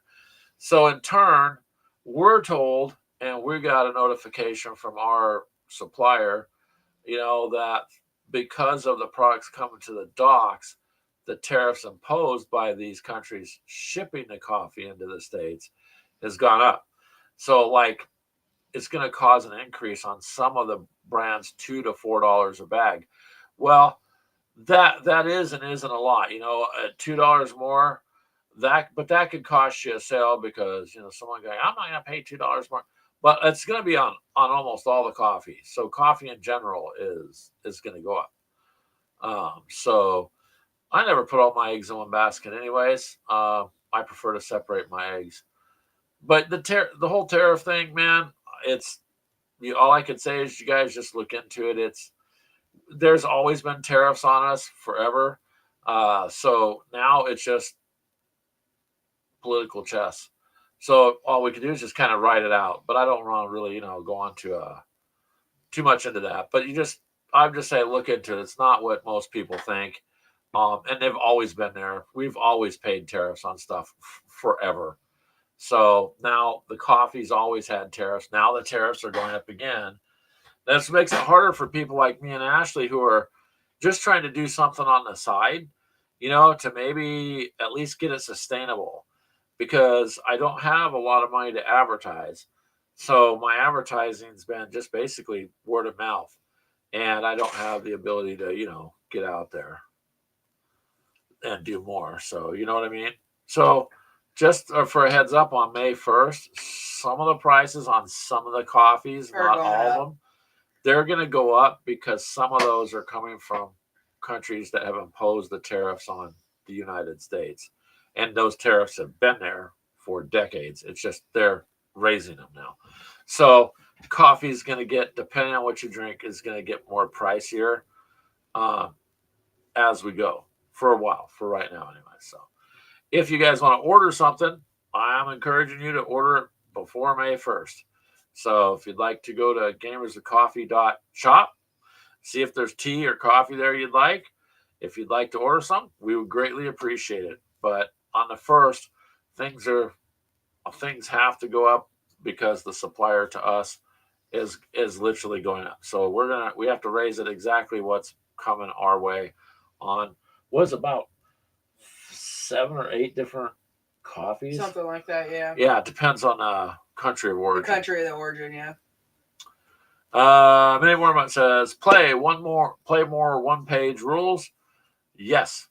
[SPEAKER 1] So in turn, we're told, and we got a notification from our supplier, that because of the products coming to the docks, the tariffs imposed by these countries shipping the coffee into the States has gone up. So, like, it's going to cause an increase on some of the brands, $2 to $4 a bag. Well, that is and isn't a lot, at $2 more. But that could cost you a sale because someone going, I'm not going to pay $2 more, but it's going to be on almost all the coffee. So coffee in general is going to go up. So I never put all my eggs in one basket, anyways. I prefer to separate my eggs. But the whole tariff thing, man, it's all I can say is you guys just look into it. There's always been tariffs on us forever. So now it's just political chess. So all we can do is just kind of write it out. But I don't want to really, go on to too much into that. But I'm just saying, look into it. It's not what most people think. And they've always been there. We've always paid tariffs on stuff forever. So now the coffee's always had tariffs. Now the tariffs are going up again. This makes it harder for people like me and Ashley who are just trying to do something on the side, to maybe at least get it sustainable, because I don't have a lot of money to advertise. So my advertising's been just basically word of mouth, and I don't have the ability to, get out there and do more. So, you know what I mean? So just for a heads up, on May 1st, some of the prices on some of the coffees, not all of them, they're going to go up because some of those are coming from countries that have imposed the tariffs on the United States. And those tariffs have been there for decades. It's just they're raising them now. So coffee is going to get, depending on what you drink, is going to get more pricier as we go for a while, for right now anyway. So if you guys want to order something, I'm encouraging you to order it before May 1st. So if you'd like to go to gamersofcoffee.shop, see if there's tea or coffee there you'd like. If you'd like to order some, we would greatly appreciate it. But on the 1st, things have to go up because the supplier to us is literally going up. So we have to raise it exactly what's coming our way on what's about 7 or 8 different coffees.
[SPEAKER 2] Something like that, yeah.
[SPEAKER 1] Yeah, it depends on the country of origin.
[SPEAKER 2] The country of the origin, yeah.
[SPEAKER 1] Minnie Mormont says, play more 1-page rules. Yes.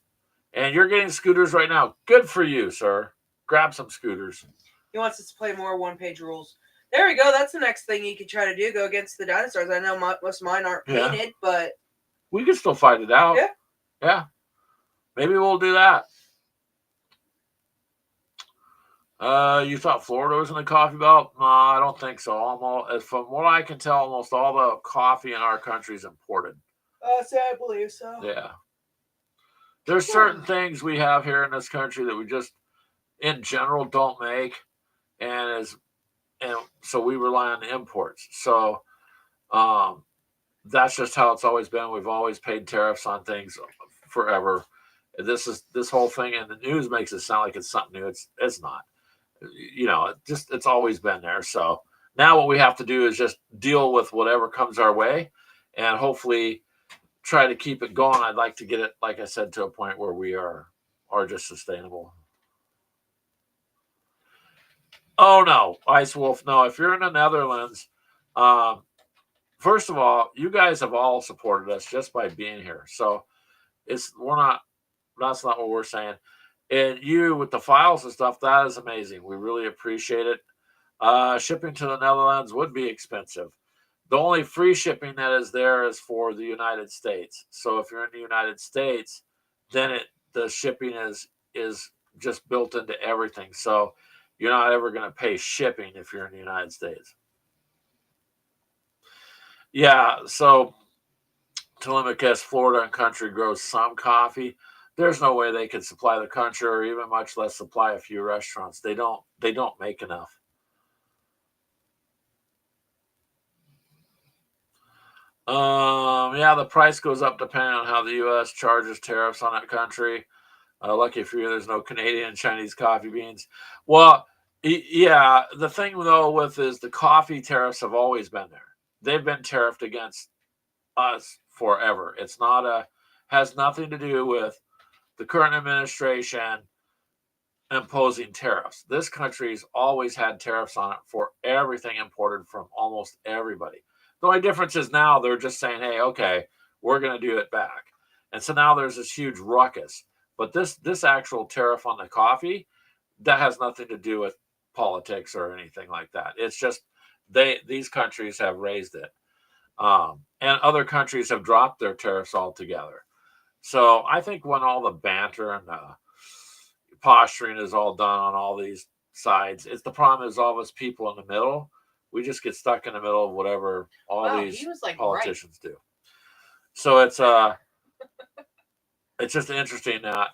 [SPEAKER 1] And you're getting scooters right now. Good for you, sir. Grab some scooters.
[SPEAKER 2] He wants us to play more 1-page rules. There we go. That's the next thing you could try to do. Go against the dinosaurs. I know most of mine aren't painted, but
[SPEAKER 1] we can still fight it out.
[SPEAKER 2] Yeah.
[SPEAKER 1] Yeah. Maybe we'll do that. You thought Florida was in the coffee belt? No, I don't think so. From what I can tell, almost all the coffee in our country is imported.
[SPEAKER 2] I believe so.
[SPEAKER 1] Yeah. There's certain things we have here in this country that we just, in general, don't make, and so we rely on the imports. So, that's just how it's always been. We've always paid tariffs on things forever. This whole thing in the news makes it sound like it's something new. It's not. It's always been there. So now what we have to do is just deal with whatever comes our way, and hopefully try to keep it going. I'd like to get it, like I said, to a point where we are just sustainable. Oh no, Ice Wolf, no. If you're in the Netherlands, Um, First of all, you guys have all supported us just by being here. So it's we're not that's not what we're saying. And you with the files and stuff, that is amazing. We really appreciate it. Shipping to the Netherlands would be expensive. The only free shipping that is there is for the United States. So if you're in the United States, then the shipping is just built into everything. So you're not ever going to pay shipping if you're in the United States. Yeah, so Telemachus, Florida and country grows some coffee. There's no way they could supply the country or even much less supply a few restaurants. They don't make enough. Yeah, the price goes up depending on how the U.S. charges tariffs on that country. Lucky for you, there's no Canadian and Chinese coffee beans. Well, yeah, the thing though with is the coffee tariffs have always been there. They've been tariffed against us forever. It's not a has nothing to do with the current administration imposing tariffs. This country's always had tariffs on it for everything imported from almost everybody. The only difference is now they're just saying, "Hey, okay, we're going to do it back," and so now there's this huge ruckus. But this actual tariff on the coffee that has nothing to do with politics or anything like that. It's just these countries have raised it, and other countries have dropped their tariffs altogether. So I think when all the banter and the posturing is all done on all these sides. It's the problem is all of us people in the middle. We just get stuck in the middle of whatever all
[SPEAKER 2] Wow,
[SPEAKER 1] these
[SPEAKER 2] he was like right.
[SPEAKER 1] politicians do. So it's just interesting that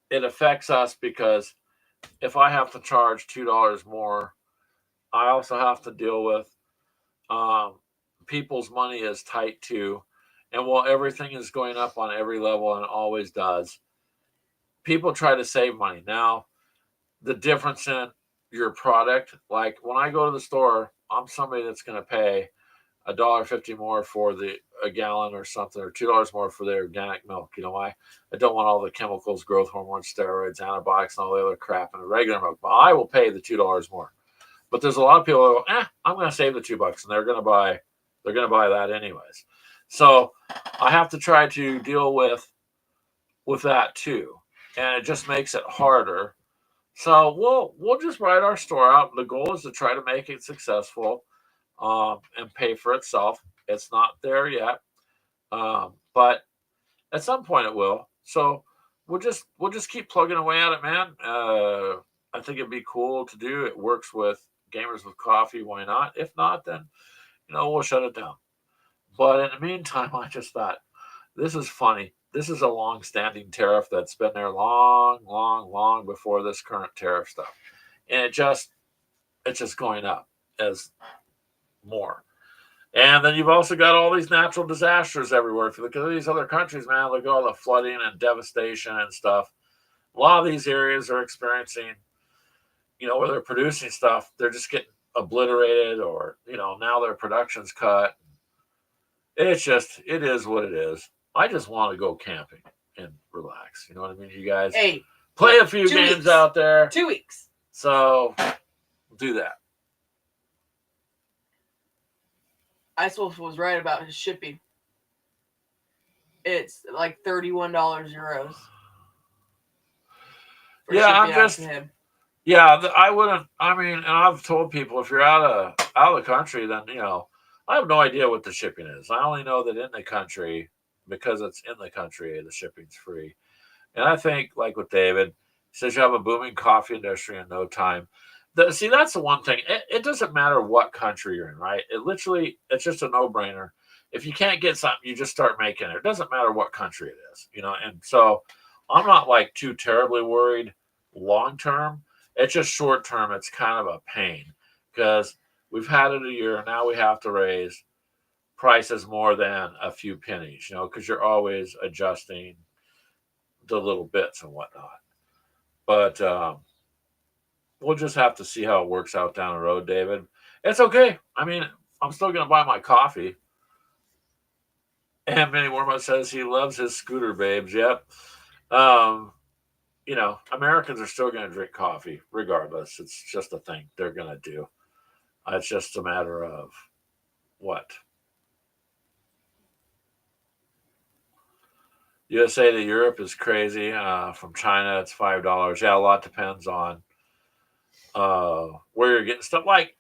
[SPEAKER 1] it affects us because if I have to charge $2 more, I also have to deal with um, people's money is tight too. And while everything is going up on every level and always does, people try to save money. Now, the difference in your product. Like when I go to the store, I'm somebody that's going to pay $1.50 more for a gallon or something, or $2 more for their organic milk. You know why? I don't want all the chemicals, growth hormones, steroids, antibiotics, and all the other crap in the regular milk. But I will pay the $2 more. But there's a lot of people who go, I'm going to save the $2, and they're going to buy that anyways. So I have to try to deal with that too, and it just makes it harder. So we'll just write our store out. The goal is to try to make it successful, and pay for itself. It's not there yet, but at some point it will. So we'll just keep plugging away at it, man. I think it'd be cool to do. It works with Gamers with Coffee. Why not? If not, then we'll shut it down. But in the meantime, I just thought this is funny. This is a long-standing tariff that's been there long, long, long before this current tariff stuff, and it's just going up as more. And then you've also got all these natural disasters everywhere. If you look at these other countries, man, look at all the flooding and devastation and stuff. A lot of these areas are experiencing, where they're producing stuff, they're just getting obliterated, or now their production's cut. It is what it is. I just want to go camping and relax. You know what I mean? You guys
[SPEAKER 2] Hey,
[SPEAKER 1] play a few games
[SPEAKER 2] weeks.
[SPEAKER 1] out there.
[SPEAKER 2] 2 weeks.
[SPEAKER 1] So do that.
[SPEAKER 2] Ice Wolf was right about his shipping. It's like $31 euros.
[SPEAKER 1] Yeah, I'm just. Yeah, I wouldn't. I mean, and I've told people if you're out of the country, then I have no idea what the shipping is. I only know that in the country, because it's in the country, the shipping's free. And I think, like with David, he says you have a booming coffee industry in no time. See, that's the one thing. It doesn't matter what country you're in, right? It's just a no-brainer. If you can't get something, you just start making it. It doesn't matter what country it is. And so I'm not like too terribly worried long term. It's just short term. It's kind of a pain because we've had it a year. Now we have to raise prices more than a few pennies, because you're always adjusting the little bits and whatnot. But we'll just have to see how it works out down the road, David. It's okay. I mean, I'm still going to buy my coffee. And Minnie Worma says he loves his scooter babes. Yep. Um, Americans are still going to drink coffee regardless. It's just a thing they're going to do. It's just a matter of what USA to Europe is crazy. From China, it's $5. Yeah, a lot depends on where you're getting stuff. Like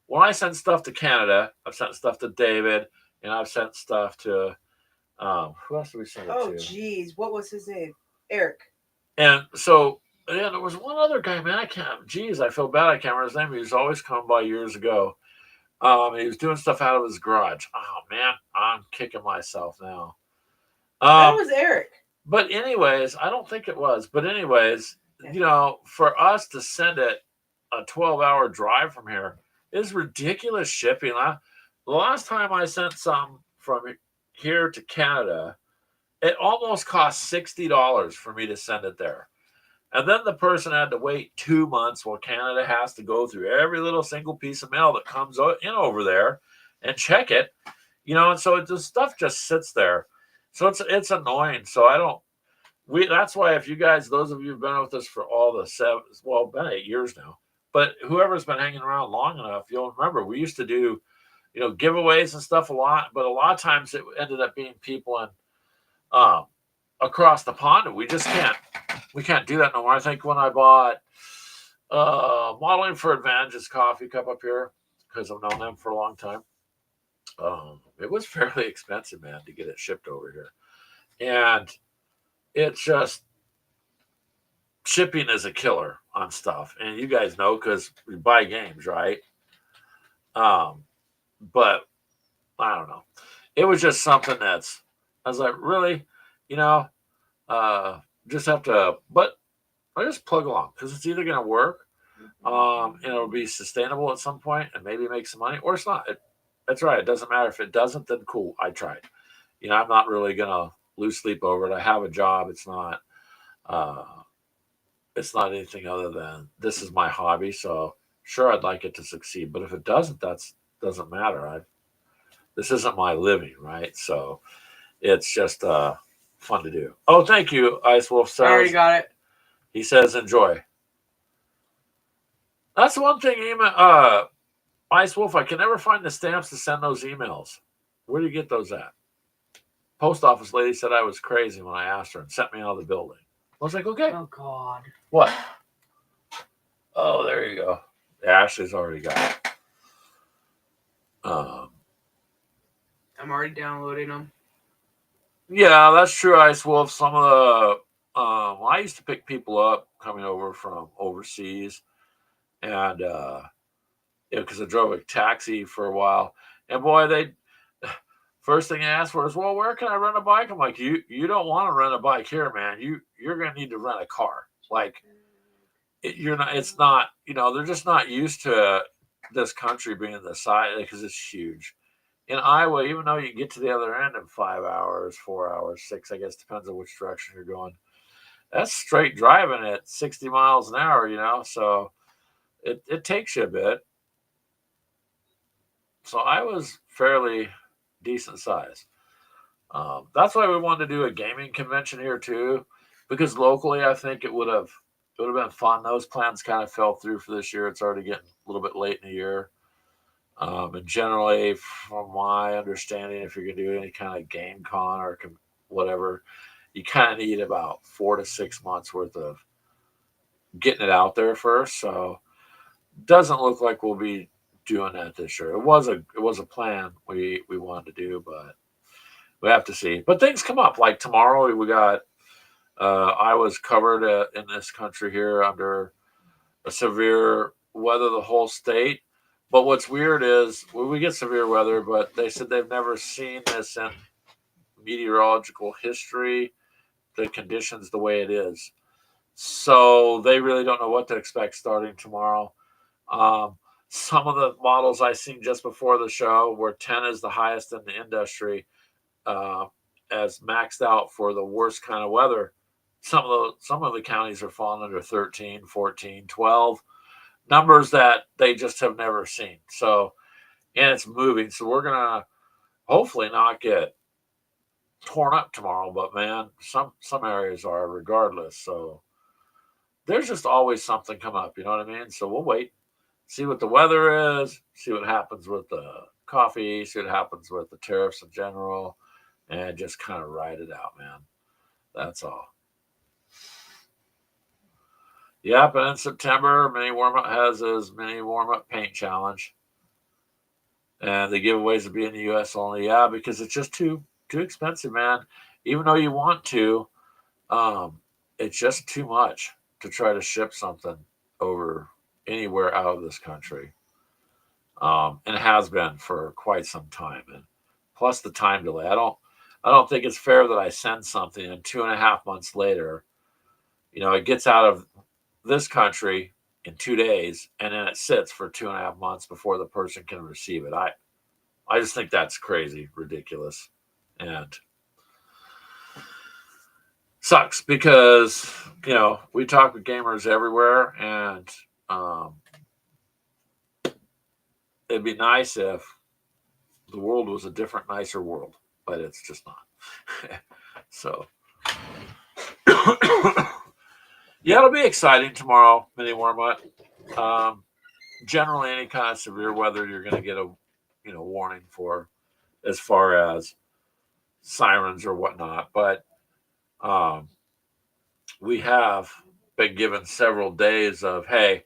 [SPEAKER 1] when I send stuff to Canada, I've sent stuff to David, and I've sent stuff to who else did we send it
[SPEAKER 2] Oh,
[SPEAKER 1] to?
[SPEAKER 2] geez. What was his name? Eric.
[SPEAKER 1] And so, yeah, there was one other guy, man. I can't. Geez, I feel bad. I can't remember his name. He was always coming by years ago. He was doing stuff out of his garage. Oh man, I'm kicking myself now.
[SPEAKER 2] That
[SPEAKER 1] Um,
[SPEAKER 2] was Eric.
[SPEAKER 1] but anyways, I don't think it was. But anyways, for us to send it a 12-hour drive from here is ridiculous shipping. The last time I sent some from here to Canada, it almost cost $60 for me to send it there. And then the person had to wait 2 months while Canada has to go through every little single piece of mail that comes in over there and check it, and so the stuff just sits there. So it's annoying. So I don't. That's why if you guys, those of you who've been with us for all the been 8 years now, but whoever's been hanging around long enough, you'll remember we used to do, giveaways and stuff a lot, but a lot of times it ended up being people in um, across the pond, and we can't do that no more. I think when I bought Modeling for Advantage's coffee cup up here, because I've known them for a long time, it was fairly expensive, man, to get it shipped over here. And it's just shipping is a killer on stuff. And you guys know because we buy games, right? But I don't know. It was just something I was like, really? You know, just have to, but I just plug along because it's either going to work and it'll be sustainable at some point and maybe make some money, or it's not. That's right. It doesn't matter. If it doesn't, then cool. I tried. I'm not really going to lose sleep over it. I have a job. Uh, it's not anything other than this is my hobby. So sure, I'd like it to succeed, but if it doesn't, doesn't matter. This isn't my living, right? So it's just fun to do. Oh, thank you, Ice Wolf
[SPEAKER 2] I already
[SPEAKER 1] says.
[SPEAKER 2] got it.
[SPEAKER 1] He says enjoy. That's one thing. Ice Wolf, I can never find the stamps to send those emails. Where do you get those at? Post office lady said I was crazy when I asked her and sent me out of the building. I was like, okay.
[SPEAKER 2] Oh, God.
[SPEAKER 1] What? Oh, there you go. Ashley's already got it.
[SPEAKER 2] I'm already downloading them.
[SPEAKER 1] Yeah, that's true, Ice Wolf. Some of the I used to pick people up coming over from overseas, and because I drove a taxi for a while, and boy, they first thing they asked for is, well, where can I rent a bike? I'm like, you don't want to rent a bike here, man. You're gonna need to rent a car. Like you're not. It's not. They're just not used to this country being the size because it's huge. In Iowa, even though you can get to the other end in 5 hours, 4 hours, 6, I guess depends on which direction you're going. That's straight driving at 60 miles an hour, so it takes you a bit. So I was fairly decent size. That's why we wanted to do a gaming convention here too, because locally I think it would have been fun. Those plans kind of fell through for this year. It's already getting a little bit late in the year. And generally, from my understanding, if you're going to do any kind of game con or whatever, you kind of need about 4 to 6 months worth of getting it out there first. So it doesn't look like we'll be doing that this year. It was a plan we wanted to do, but we have to see. But things come up. Like tomorrow, we got I was covered in this country here under a severe weather, the whole state. But what's weird is we get severe weather, but they said they've never seen this in meteorological history, the conditions the way it is. So they really don't know what to expect starting tomorrow. Um, some of the models I seen just before the show where 10 is the highest in the industry, uh, as maxed out for the worst kind of weather. Some of the counties are falling under 13, 14, 12 numbers that they just have never seen. So, and it's moving. So we're gonna hopefully not get torn up tomorrow, but man, some areas are regardless. So there's just always something come up. You know what I mean? So we'll wait, see what the weather is, see what happens with the coffee, see what happens with the tariffs in general, and just kind of ride it out, man. That's all. Yep, and in September, Mini Warm Up has his Mini Warm Up Paint Challenge. And the giveaways will be in the US only. Yeah, because it's just too expensive, man. Even though you want to, um, it's just too much to try to ship something over anywhere out of this country. And it has been for quite some time. And plus the time delay. I don't think it's fair that I send something and 2.5 months later, it gets out of this country in 2 days and then it sits for 2.5 months before the person can receive it. I just think that's crazy, ridiculous, and sucks because we talk with gamers everywhere, and um, it'd be nice if the world was a different, nicer world, but it's just not. So, yeah, it'll be exciting tomorrow. Mini warm up. Generally, any kind of severe weather, you're going to get a warning for, as far as sirens or whatnot, but. Um, we have been given several days of, hey,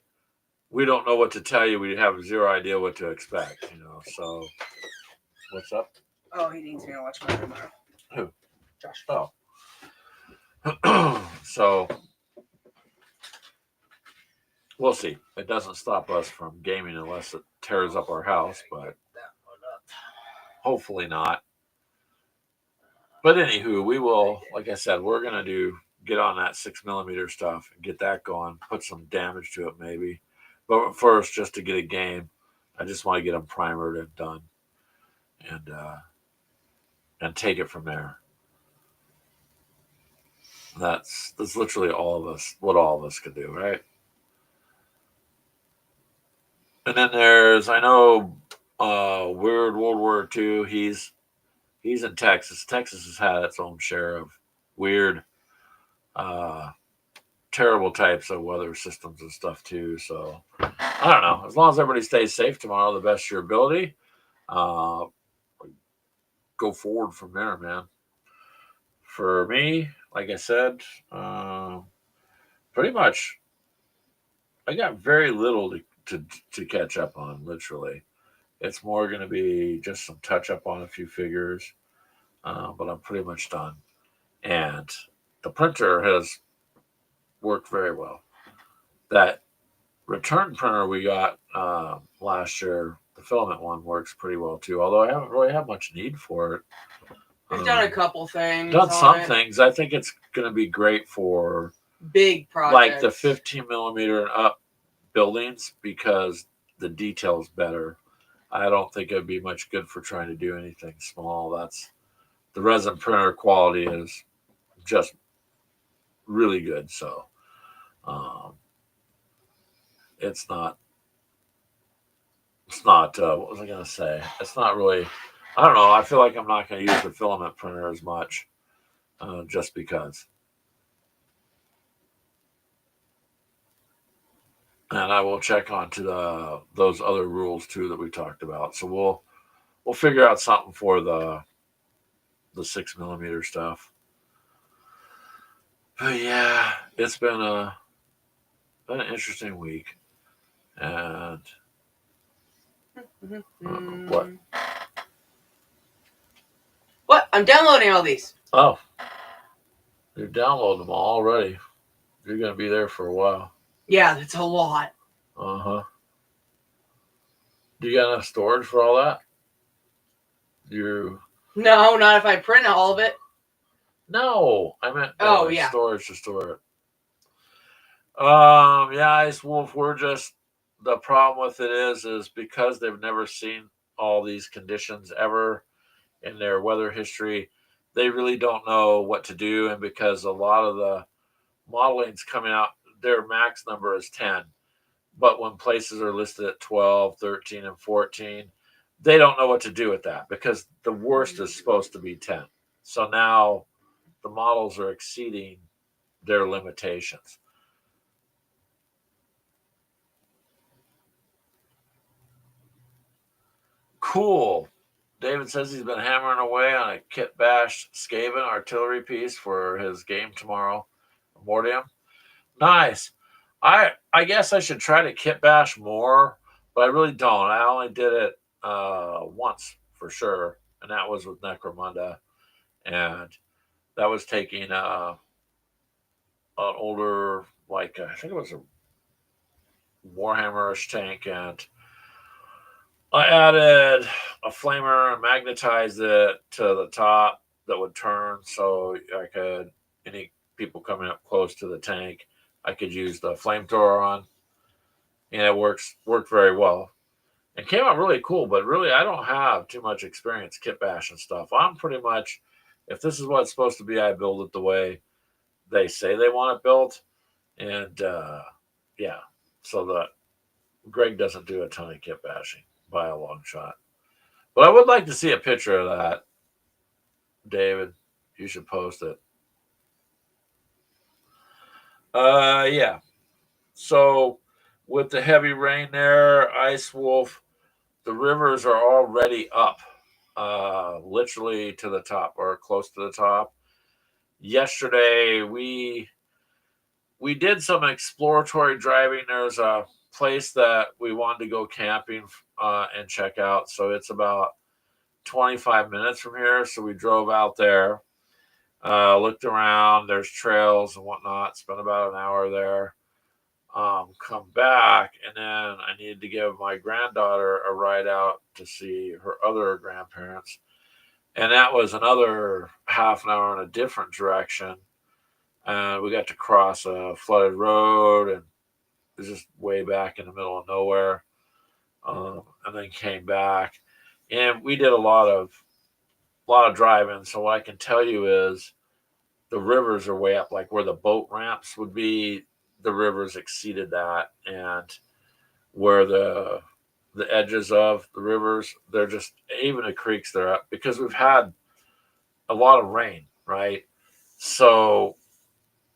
[SPEAKER 1] we don't know what to tell you. We have zero idea what to expect, So, what's up?
[SPEAKER 2] Oh, he needs me to watch my tomorrow.
[SPEAKER 1] Who?
[SPEAKER 2] Josh.
[SPEAKER 1] Oh. So, we'll see. It doesn't stop us from gaming unless it tears up our house, but hopefully not. But anywho, we will, like I said, we're going to get on that 6mm stuff and get that going, put some damage to it maybe. But first, just to get a game, I just want to get them primered and done, and take it from there. That's literally what all of us could do, right? And then I know, Weird World War II. He's in Texas. Texas has had its own share of weird, uh, terrible types of weather systems and stuff too. So I don't know. As long as everybody stays safe tomorrow, the best of your ability, uh, go forward from there, man. For me, like I said, pretty much, I got very little to catch up on. Literally, it's more going to be just some touch up on a few figures, but I'm pretty much done. And the printer has worked very well. That return printer we got last year, the filament one, works pretty well too. Although I haven't really had much need for it.
[SPEAKER 2] We've done a couple things.
[SPEAKER 1] Done some things. I think it's going to be great for
[SPEAKER 2] big projects,
[SPEAKER 1] like the 15mm and up buildings, because the detail's better. I don't think it'd be much good for trying to do anything small. The resin printer quality is just really good. So it's not. What was I going to say? It's not really. I don't know. I feel like I'm not going to use the filament printer as much, just because. And I will check onto those other rules too that we talked about. So we'll figure out something for the 6mm stuff. But yeah, it's been an interesting week. And what?
[SPEAKER 2] What? I'm downloading all these.
[SPEAKER 1] Oh, you're downloading them all already. You're gonna be there for a while.
[SPEAKER 2] Yeah, that's a lot.
[SPEAKER 1] Uh-huh. Do you got enough storage for all that?
[SPEAKER 2] No, not if I print all of it.
[SPEAKER 1] No, I meant
[SPEAKER 2] yeah,
[SPEAKER 1] storage to store it. Yeah, Ice Wolf, the problem with it is because they've never seen all these conditions ever in their weather history, they really don't know what to do. And because a lot of the modeling's coming out, their max number is 10. But when places are listed at 12, 13, and 14, they don't know what to do with that, because the worst is supposed to be 10. So now the models are exceeding their limitations. Cool. David says he's been hammering away on a Kit Bash Skaven artillery piece for his game tomorrow. Mortium. Nice. I guess I should try to Kit Bash more, but I really don't. I only did it once for sure, and that was with Necromunda, and that was taking an older, like I think it was a Warhammerish tank, and I added a flamer and magnetized it to the top that would turn, so I could any people coming up close to the tank, I could use the flamethrower on, and it worked very well. It came out really cool, but really I don't have too much experience kit bash and stuff. I'm pretty much, if this is what it's supposed to be, I build it the way they say they want it built, and yeah, so that Greg doesn't do a ton of kit bashing by a long shot. But I would like to see a picture of that, David. You should post it. Yeah. So with the heavy rain there, Ice Wolf, the rivers are already up, literally to the top or close to the top. Yesterday we did some exploratory driving. There's a place that we wanted to go camping and check out. So it's about 25 minutes from here. So we drove out there, looked around. There's trails and whatnot. Spent about an hour there. Come back, and then I needed to give my granddaughter a ride out to see her other grandparents, and that was another half an hour in a different direction. And we got to cross a flooded road, and it was just way back in the middle of nowhere. And then came back, and we did a lot of driving. So what I can tell you is the rivers are way up, like where the boat ramps would be. The rivers exceeded that, and where the edges of the rivers, they're just even the creeks they're up because we've had a lot of rain, right? So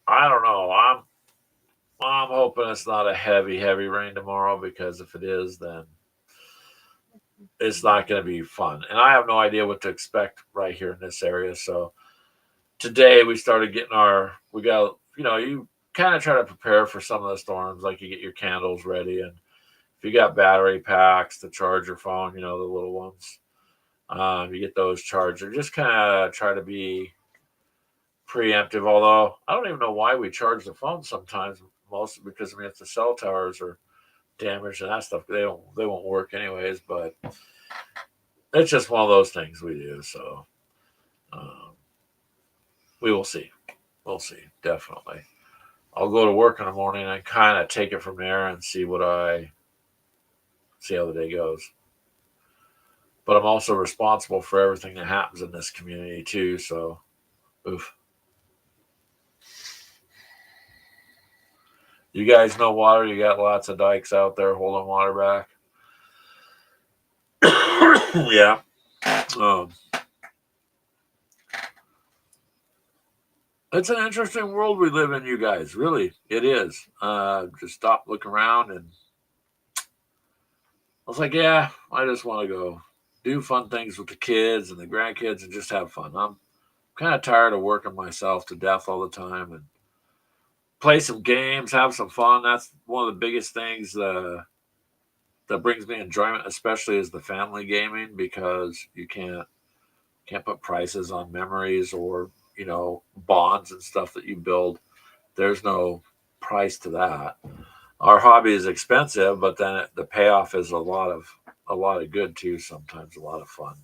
[SPEAKER 1] I don't know. I'm hoping it's not a heavy rain tomorrow because if it is, then it's not going to be fun. And I have no idea what to expect right here in this area. So today we started getting we got, you kind of try to prepare for some of the storms, like you get your candles ready. And if you got battery packs to charge your phone, the little ones, you get those charged. Just kind of try to be preemptive. Although I don't even know why we charge the phone sometimes, mostly because if the cell towers are damaged and that stuff, they won't work anyways. But it's just one of those things we do. So um, we will see. We'll see, definitely. I'll go to work in the morning and kind of take it from there and see how the day goes. But I'm also responsible for everything that happens in this community too. So, oof. You guys know water. You got lots of dikes out there holding water back. Yeah. Um, it's an interesting world we live in, you guys. Really, it is. Just stop, look around, and I was like, yeah, I just want to go do fun things with the kids and the grandkids and just have fun. I'm kind of tired of working myself to death all the time and play some games, have some fun. That's one of the biggest things that brings me enjoyment, especially is the family gaming because you can't put prices on memories or bonds and stuff that you build. There's no price to that. Our hobby is expensive, but then the payoff is a lot of good too. Sometimes a lot of fun.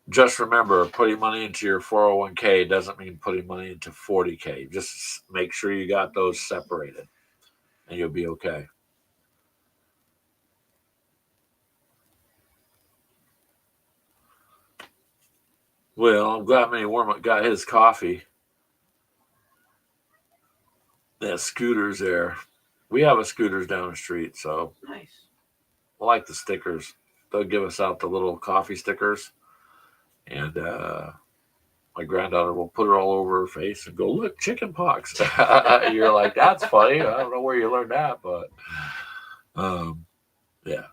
[SPEAKER 1] Just remember, putting money into your 401k doesn't mean putting money into 40k. Just make sure you got those separated, and you'll be okay. Well, I'm glad Manny Warmup got his coffee. That scooters there. We have a scooters down the street, so
[SPEAKER 2] Nice.
[SPEAKER 1] I like the stickers. They'll give us out the little coffee stickers, and my granddaughter will put it all over her face and go, "Look, chicken pox." You're like, "That's funny." I don't know where you learned that, but um, yeah.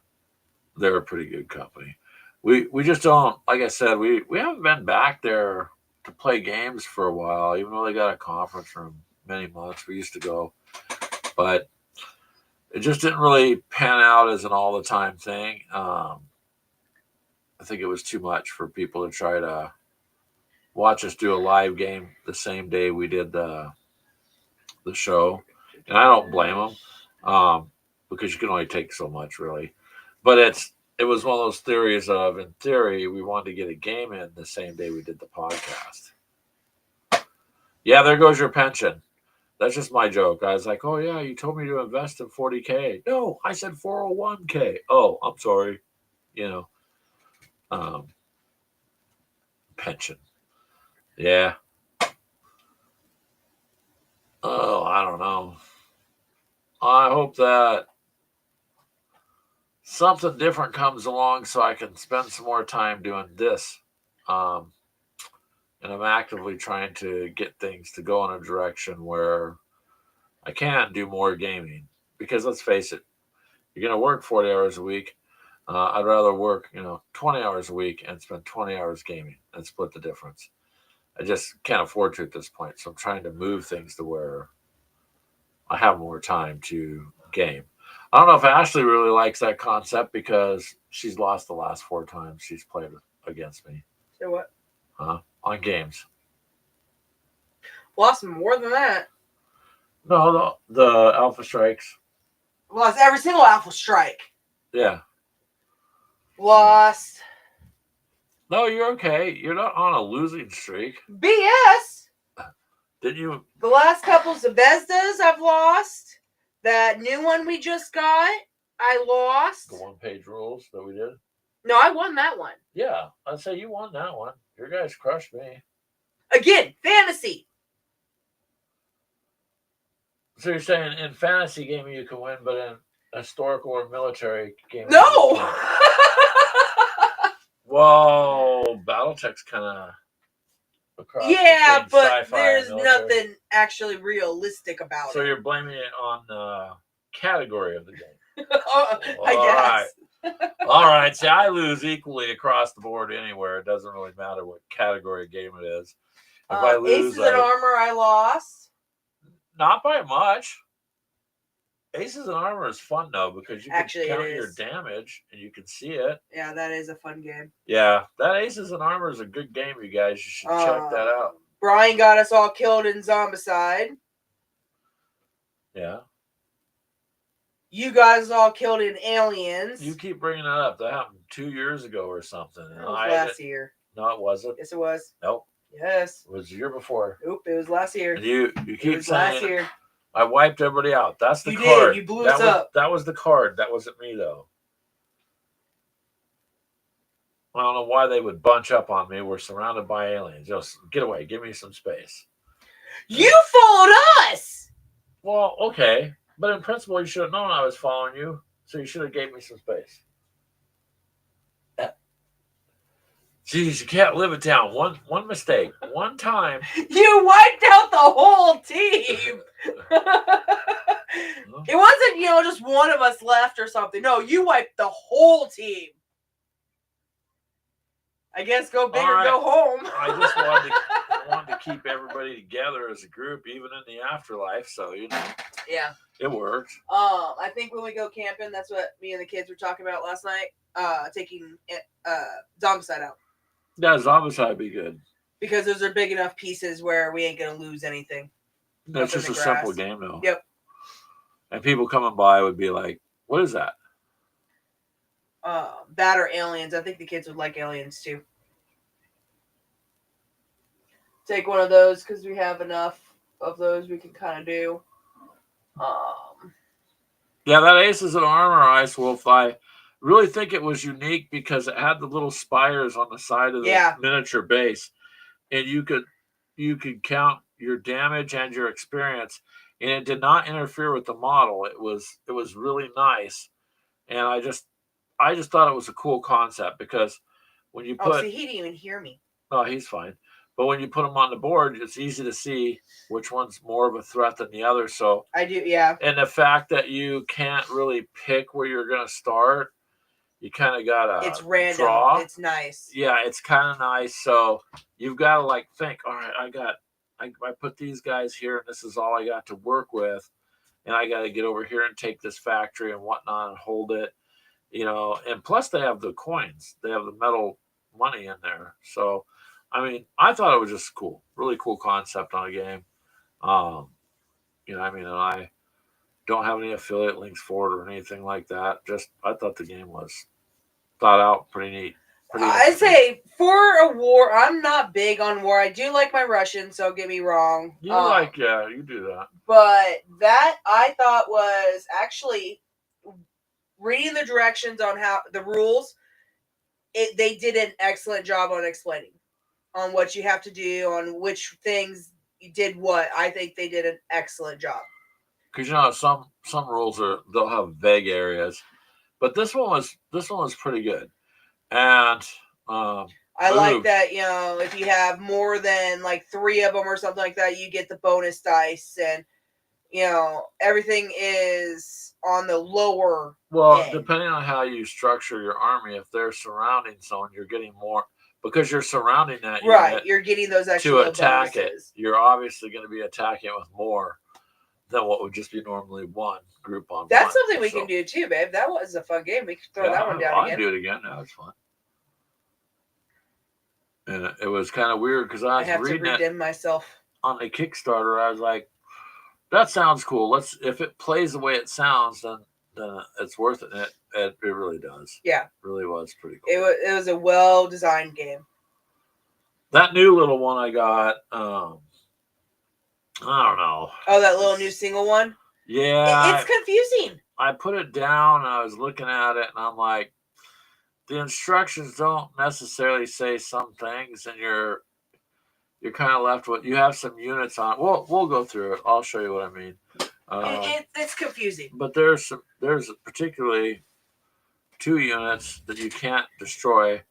[SPEAKER 1] They're a pretty good company. We just don't, like I said, we haven't been back there to play games for a while, even though they got a conference room many months. We used to go, but it just didn't really pan out as an all the time thing. I think it was too much for people to try to watch us do a live game the same day we did the show, and I don't blame them because you can only take so much really. But it was one of those theories of, in theory, we wanted to get a game in the same day we did the podcast. Yeah, there goes your pension. That's just my joke. I was like, oh yeah, you told me to invest in 40K. No, I said 401K. Oh, I'm sorry. You know, um, pension. Yeah. Oh, I don't know. I hope that something different comes along so I can spend some more time doing this. Um, and I'm actively trying to get things to go in a direction where I can do more gaming. Because let's face it, you're going to work 40 hours a week. I'd rather work, 20 hours a week and spend 20 hours gaming and split the difference. I just can't afford to at this point. So I'm trying to move things to where I have more time to game. I don't know if Ashley really likes that concept because she's lost the last 4 times she's played against me.
[SPEAKER 2] So what?
[SPEAKER 1] On games.
[SPEAKER 2] Lost more than that.
[SPEAKER 1] No, the Alpha Strikes.
[SPEAKER 2] Lost every single Alpha Strike.
[SPEAKER 1] Yeah.
[SPEAKER 2] Lost.
[SPEAKER 1] No, you're okay. You're not on a losing streak.
[SPEAKER 2] BS.
[SPEAKER 1] Didn't you?
[SPEAKER 2] The last couple Zvezdas I've lost. That new one we just got, I lost.
[SPEAKER 1] The one-page rules that we did?
[SPEAKER 2] No, I won that one.
[SPEAKER 1] Yeah, I'd say you won that one. Your guys crushed me.
[SPEAKER 2] Again, fantasy.
[SPEAKER 1] So you're saying in fantasy gaming you can win, but in historical or military gaming?
[SPEAKER 2] No!
[SPEAKER 1] Well, battletech's kind of across.
[SPEAKER 2] Yeah, but
[SPEAKER 1] sci-fi
[SPEAKER 2] there's
[SPEAKER 1] and military.
[SPEAKER 2] nothing actually realistic about
[SPEAKER 1] So
[SPEAKER 2] it.
[SPEAKER 1] you're blaming it on the category of the game.
[SPEAKER 2] I guess.
[SPEAKER 1] All right. See, I lose equally across the board anywhere. It doesn't really matter what category of game it is. If I lose,
[SPEAKER 2] Aces and Armor, I lost.
[SPEAKER 1] Not by much. Aces and Armor is fun though because you can count your damage and you can see it.
[SPEAKER 2] Yeah, that is a fun game.
[SPEAKER 1] Yeah, that Aces and Armor is a good game, you guys. You should check that out.
[SPEAKER 2] Brian got us all killed in Zombicide.
[SPEAKER 1] Yeah.
[SPEAKER 2] You guys all killed in Aliens.
[SPEAKER 1] You keep bringing that up. That happened 2 years ago or something.
[SPEAKER 2] It was last year.
[SPEAKER 1] No, it wasn't.
[SPEAKER 2] Yes, it was.
[SPEAKER 1] Nope.
[SPEAKER 2] Yes.
[SPEAKER 1] It was the year before.
[SPEAKER 2] Nope, it was last year.
[SPEAKER 1] And you keep saying
[SPEAKER 2] last year.
[SPEAKER 1] I wiped everybody out. That's the
[SPEAKER 2] you
[SPEAKER 1] card.
[SPEAKER 2] Did. You blew us up.
[SPEAKER 1] That was the card. That wasn't me though. I don't know why they would bunch up on me. We're surrounded by aliens. Just get away. Give me some space.
[SPEAKER 2] You followed us.
[SPEAKER 1] Well, okay. But in principle, you should have known I was following you. So you should have gave me some space. Jeez, you can't live it down. One mistake. One time.
[SPEAKER 2] You wiped out the whole team. It wasn't, just one of us left or something. No, you wiped the whole team. I guess go big or go home.
[SPEAKER 1] I just wanted to keep everybody together as a group, even in the afterlife. So,
[SPEAKER 2] Yeah.
[SPEAKER 1] It worked.
[SPEAKER 2] I think when we go camping, that's what me and the kids were talking about last night. Taking Zombicide out.
[SPEAKER 1] Yeah, Zombicide would be good.
[SPEAKER 2] Because those are big enough pieces where we ain't going to lose anything.
[SPEAKER 1] That's just a simple game, though.
[SPEAKER 2] Yep.
[SPEAKER 1] And people coming by would be like, what is that?
[SPEAKER 2] That or Aliens. I think the kids would like Aliens, too. Take one of those because we have enough of those we can kind of do.
[SPEAKER 1] Yeah, that Aces and Armor Ice Wolf, I really think it was unique because it had the little spires on the side of the miniature base, and you could count your damage and your experience, and it did not interfere with the model. It was really nice, and I just thought it was a cool concept because when you put
[SPEAKER 2] he didn't even hear me.
[SPEAKER 1] Oh, he's fine. But when you put them on the board, it's easy to see which one's more of a threat than the other. So
[SPEAKER 2] I do, yeah.
[SPEAKER 1] And the fact that you can't really pick where you're going to start, you kind of got to
[SPEAKER 2] It's random.
[SPEAKER 1] draw.
[SPEAKER 2] It's nice.
[SPEAKER 1] Yeah, it's kind of nice. So you've got to like think, all right, I put these guys here, and this is all I got to work with, and I got to get over here and take this factory and whatnot and hold it, and plus they have the coins, they have the metal money in there. So, I mean, I thought it was just cool, really cool concept on a game. Um, I mean, and I don't have any affiliate links for it or anything like that. Just I thought the game was thought out, pretty neat. Pretty
[SPEAKER 2] I'd say for a war, I'm not big on war. I do like my Russian, so get me wrong.
[SPEAKER 1] You do that.
[SPEAKER 2] But that I thought was actually reading the directions on how the rules. They did an excellent job on explaining on what you have to do, on which things you did what. I think they did an excellent job.
[SPEAKER 1] Because some rules they'll have vague areas, but this one was pretty good. And
[SPEAKER 2] I like that, if you have more than like 3 of them or something like that, you get the bonus dice, and everything is on the lower end.
[SPEAKER 1] Depending on how you structure your army, if they're surrounding someone, you're getting more because you're surrounding that
[SPEAKER 2] right. You're getting those extra
[SPEAKER 1] to attack
[SPEAKER 2] bonuses.
[SPEAKER 1] it. You're obviously going to be attacking it with more than what would just be normally one group on.
[SPEAKER 2] That's something we can do too, babe. That was a fun game. We could throw that one down again.
[SPEAKER 1] I'll do it again. That was fun. And it was kind of weird because I was reading
[SPEAKER 2] to redeem myself
[SPEAKER 1] on the Kickstarter. I was like, "That sounds cool. If it plays the way it sounds, then it's worth it." And it really does.
[SPEAKER 2] Yeah,
[SPEAKER 1] it really was pretty cool.
[SPEAKER 2] It was a well designed game.
[SPEAKER 1] That new little one I got, I don't know.
[SPEAKER 2] Oh, that little new single one.
[SPEAKER 1] Yeah,
[SPEAKER 2] it's confusing.
[SPEAKER 1] I put it down. And I was looking at it, and I'm like, the instructions don't necessarily say some things, and you're kind of left with. You have some units on. We'll go through it. I'll show you what I mean.
[SPEAKER 2] It's confusing.
[SPEAKER 1] But there's particularly 2 units that you can't destroy.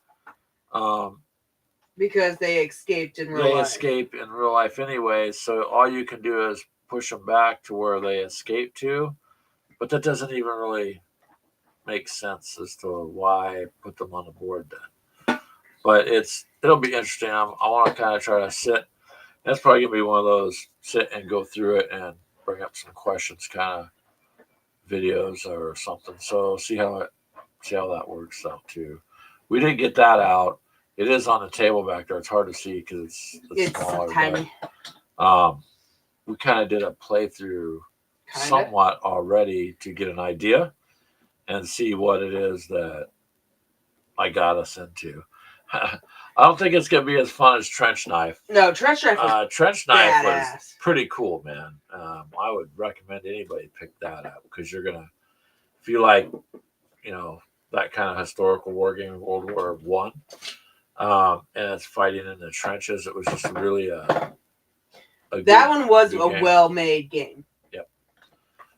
[SPEAKER 2] Because they escaped in real life.
[SPEAKER 1] They escape in real life anyway, so all you can do is push them back to where they escaped to. But that doesn't even really make sense as to why I put them on the board then. But it'll be interesting. I want to kind of try to sit. That's probably gonna be one of those sit and go through it and bring up some questions kind of videos or something. So see how that works out too. We didn't get that out. It is on the table back there. It's hard to see because it's smaller.
[SPEAKER 2] Tiny.
[SPEAKER 1] We kind of did a playthrough somewhat already to get an idea and see what it is that I got us into. I don't think it's going to be as fun as Trench Knife.
[SPEAKER 2] No, Trench Knife
[SPEAKER 1] was pretty cool, man. I would recommend anybody pick that up because you're going to, if you like, that kind of historical war game, World War One, and it's fighting in the trenches. It was just really
[SPEAKER 2] that one was a well-made game.
[SPEAKER 1] Yep.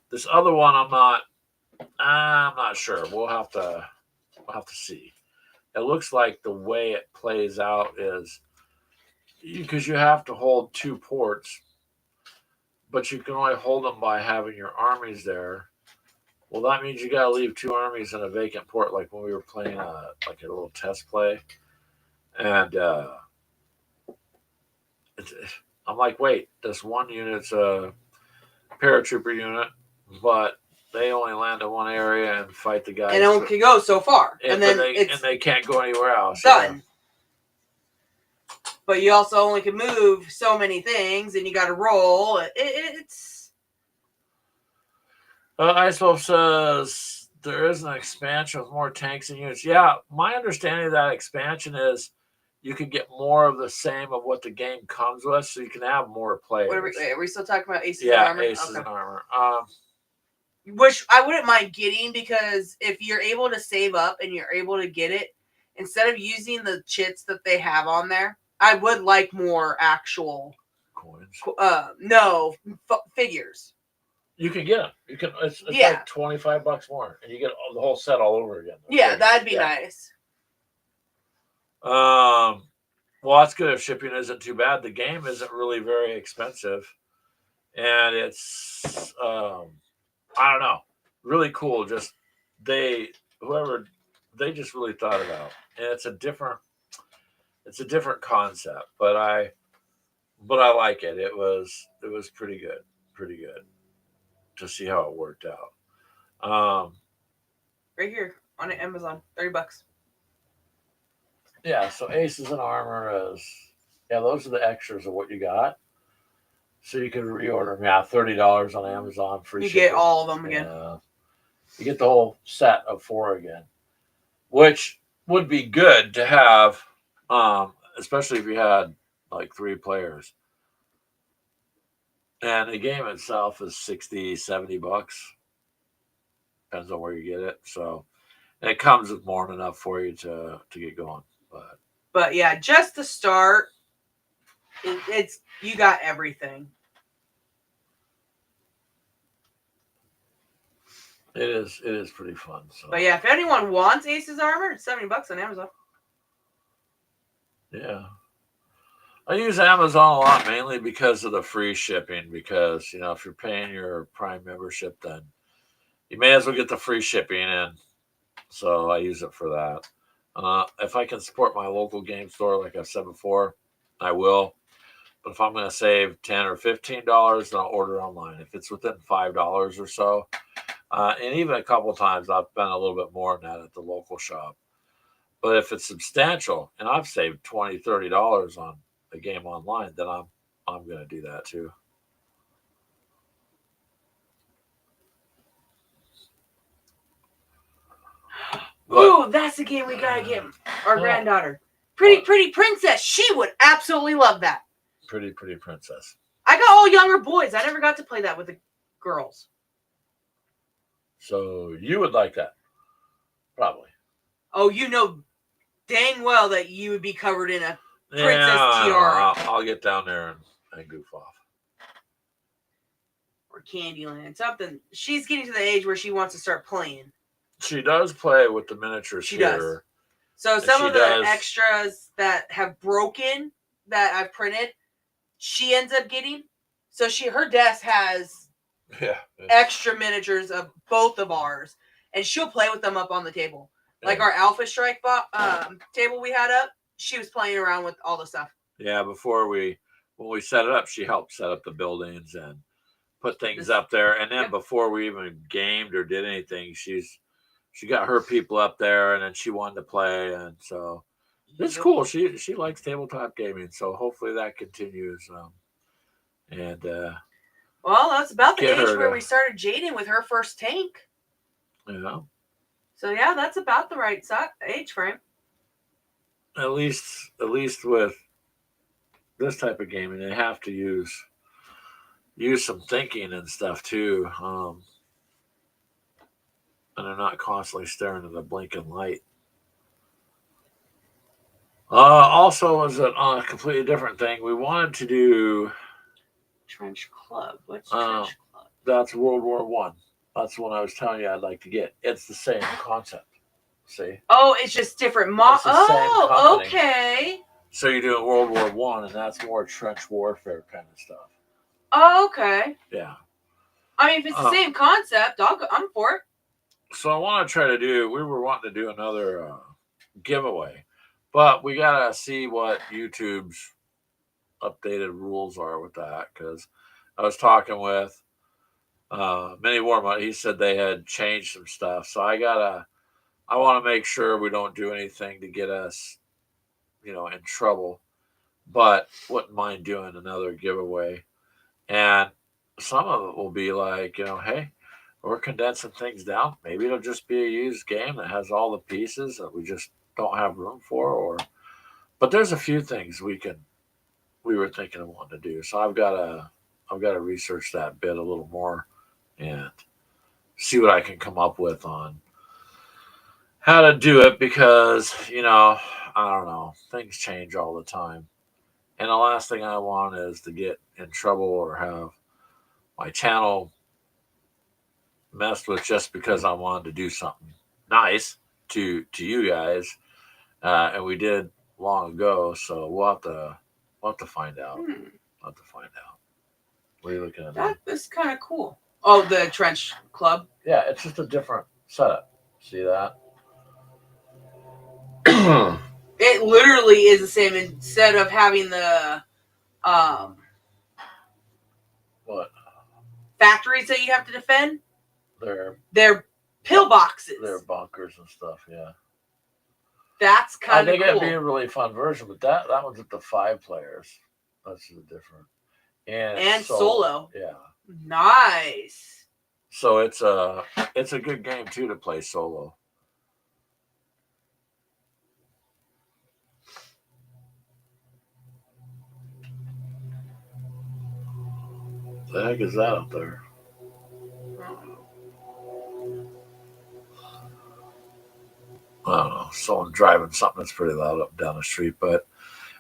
[SPEAKER 1] This other one, I'm not sure. We'll have to see. It looks like the way it plays out is because you have to hold 2 ports, but you can only hold them by having your armies there. Well, that means you got to leave 2 armies in a vacant port, like when we were playing a little test play. And I'm like, wait, this one unit's a paratrooper unit, but they only land in one area and fight the guys.
[SPEAKER 2] And it can go so far. And then
[SPEAKER 1] they can't go anywhere else.
[SPEAKER 2] Done. But you also only can move so many things, and you got to roll. It's...
[SPEAKER 1] Icewolf says there is an expansion with more tanks and units. Yeah, my understanding of that expansion is you can get more of the same of what the game comes with, so you can have more players.
[SPEAKER 2] Are we still talking about Aces and Armor?
[SPEAKER 1] Yeah, Aces and Armor.
[SPEAKER 2] Which I wouldn't mind getting, because if you're able to save up and you're able to get it, instead of using the chits that they have on there, I would like more actual
[SPEAKER 1] coins.
[SPEAKER 2] Figures.
[SPEAKER 1] You can get them. You can. It's like $25 more, and you get the whole set all over again.
[SPEAKER 2] Yeah, that'd be nice.
[SPEAKER 1] Well, that's good if shipping isn't too bad. The game isn't really very expensive, and it's I don't know, really cool. Just whoever they just really thought about, and it's a different concept, but I like it. It was pretty good to see how it worked out.
[SPEAKER 2] Right here on Amazon, $30.
[SPEAKER 1] Yeah, so Aces and Armor is, yeah, those are the extras of what you got. So you can reorder them. Yeah, $30 on Amazon, free
[SPEAKER 2] You
[SPEAKER 1] shipping.
[SPEAKER 2] get all of them again.
[SPEAKER 1] Yeah, you get the whole set of 4 again, which would be good to have, especially if you had like 3 players. And the game itself is 60, $70. Depends on where you get it. So, and it comes with more than enough for you to get going.
[SPEAKER 2] But yeah, just to start, it's you got everything.
[SPEAKER 1] It is pretty fun. So.
[SPEAKER 2] But yeah, if anyone wants Aces Armor, it's $70 on Amazon.
[SPEAKER 1] Yeah. I use Amazon a lot mainly because of the free shipping. Because if you're paying your Prime membership, then you may as well get the free shipping in. So I use it for that. If I can support my local game store, like I said before, I will. But if I'm going to save $10 or $15, then I'll order online. If it's within $5 or so, and even a couple of times I've spent a little bit more than that at the local shop. But if it's substantial and I've saved $20, $30 on a game online, then I'm going to do that too.
[SPEAKER 2] Ooh, that's the game we gotta get our granddaughter. Pretty Princess. She would absolutely love that.
[SPEAKER 1] Pretty Princess.
[SPEAKER 2] I got all younger boys. I never got to play that with the girls.
[SPEAKER 1] So you would like that, probably.
[SPEAKER 2] Oh, you know dang well that you would be covered in a princess tiara.
[SPEAKER 1] I'll get down there and goof off.
[SPEAKER 2] Or Candyland, something. She's getting to the age where she wants to start playing.
[SPEAKER 1] She does play with the miniatures
[SPEAKER 2] she
[SPEAKER 1] here.
[SPEAKER 2] Does. So some of the extras that have broken that I've printed, she ends up getting. So her desk has extra miniatures of both of ours, and she'll play with them up on the table. Yeah. Like our Alpha Strike table we had up, she was playing around with all the stuff.
[SPEAKER 1] Yeah, when we set it up, she helped set up the buildings and put things up there. And then before we even gamed or did anything, she got her people up there, and then she wanted to play, and so it's cool. She likes tabletop gaming, so hopefully that continues.
[SPEAKER 2] Well, that's about the age where we started Jaden with her first tank.
[SPEAKER 1] Yeah.
[SPEAKER 2] So yeah, that's about the right age frame.
[SPEAKER 1] At least with this type of gaming, they have to use some thinking and stuff too. And they're not constantly staring at a blinking light. Also, was on a completely different thing. We wanted to do
[SPEAKER 2] Trench Club. What's Trench Club?
[SPEAKER 1] That's World War One. That's the one I was telling you I'd like to get. It's the same concept. See?
[SPEAKER 2] Oh, it's just different Oh, okay.
[SPEAKER 1] So you're doing World War One, and that's more trench warfare kind of stuff.
[SPEAKER 2] Oh, okay.
[SPEAKER 1] Yeah.
[SPEAKER 2] I mean, if it's the same concept, I'm for it.
[SPEAKER 1] So I want to try to do. We were wanting to do another giveaway, but we gotta see what YouTube's updated rules are with that, because I was talking with Mini Warmut. He said they had changed some stuff, so I want to make sure we don't do anything to get us, in trouble, but wouldn't mind doing another giveaway. And some of it will be like, hey, we're condensing things down. Maybe it'll just be a used game that has all the pieces that we just don't have room for, but there's a few things we were thinking of wanting to do. So I've got to research that bit a little more and see what I can come up with on how to do it, because I don't know, things change all the time, and the last thing I want is to get in trouble or have my channel messed with just because I wanted to do something nice to you guys, and we did long ago. So we'll have to find out. We'll have to find out. What are you looking at?
[SPEAKER 2] That's kind of cool. Oh, the Trench Club.
[SPEAKER 1] Yeah, it's just a different setup. See that?
[SPEAKER 2] It literally is the same. Instead of having the
[SPEAKER 1] what?
[SPEAKER 2] Factories that you have to defend,
[SPEAKER 1] They're
[SPEAKER 2] pillboxes.
[SPEAKER 1] They're bunkers and stuff, yeah.
[SPEAKER 2] That's kind of cool.
[SPEAKER 1] I think it'd be a really fun version, but that one's at the 5 players. That's different. And
[SPEAKER 2] solo.
[SPEAKER 1] Yeah.
[SPEAKER 2] Nice.
[SPEAKER 1] So it's a good game too to play solo. The heck is that up there? I don't know. Someone driving something that's pretty loud up down the street. But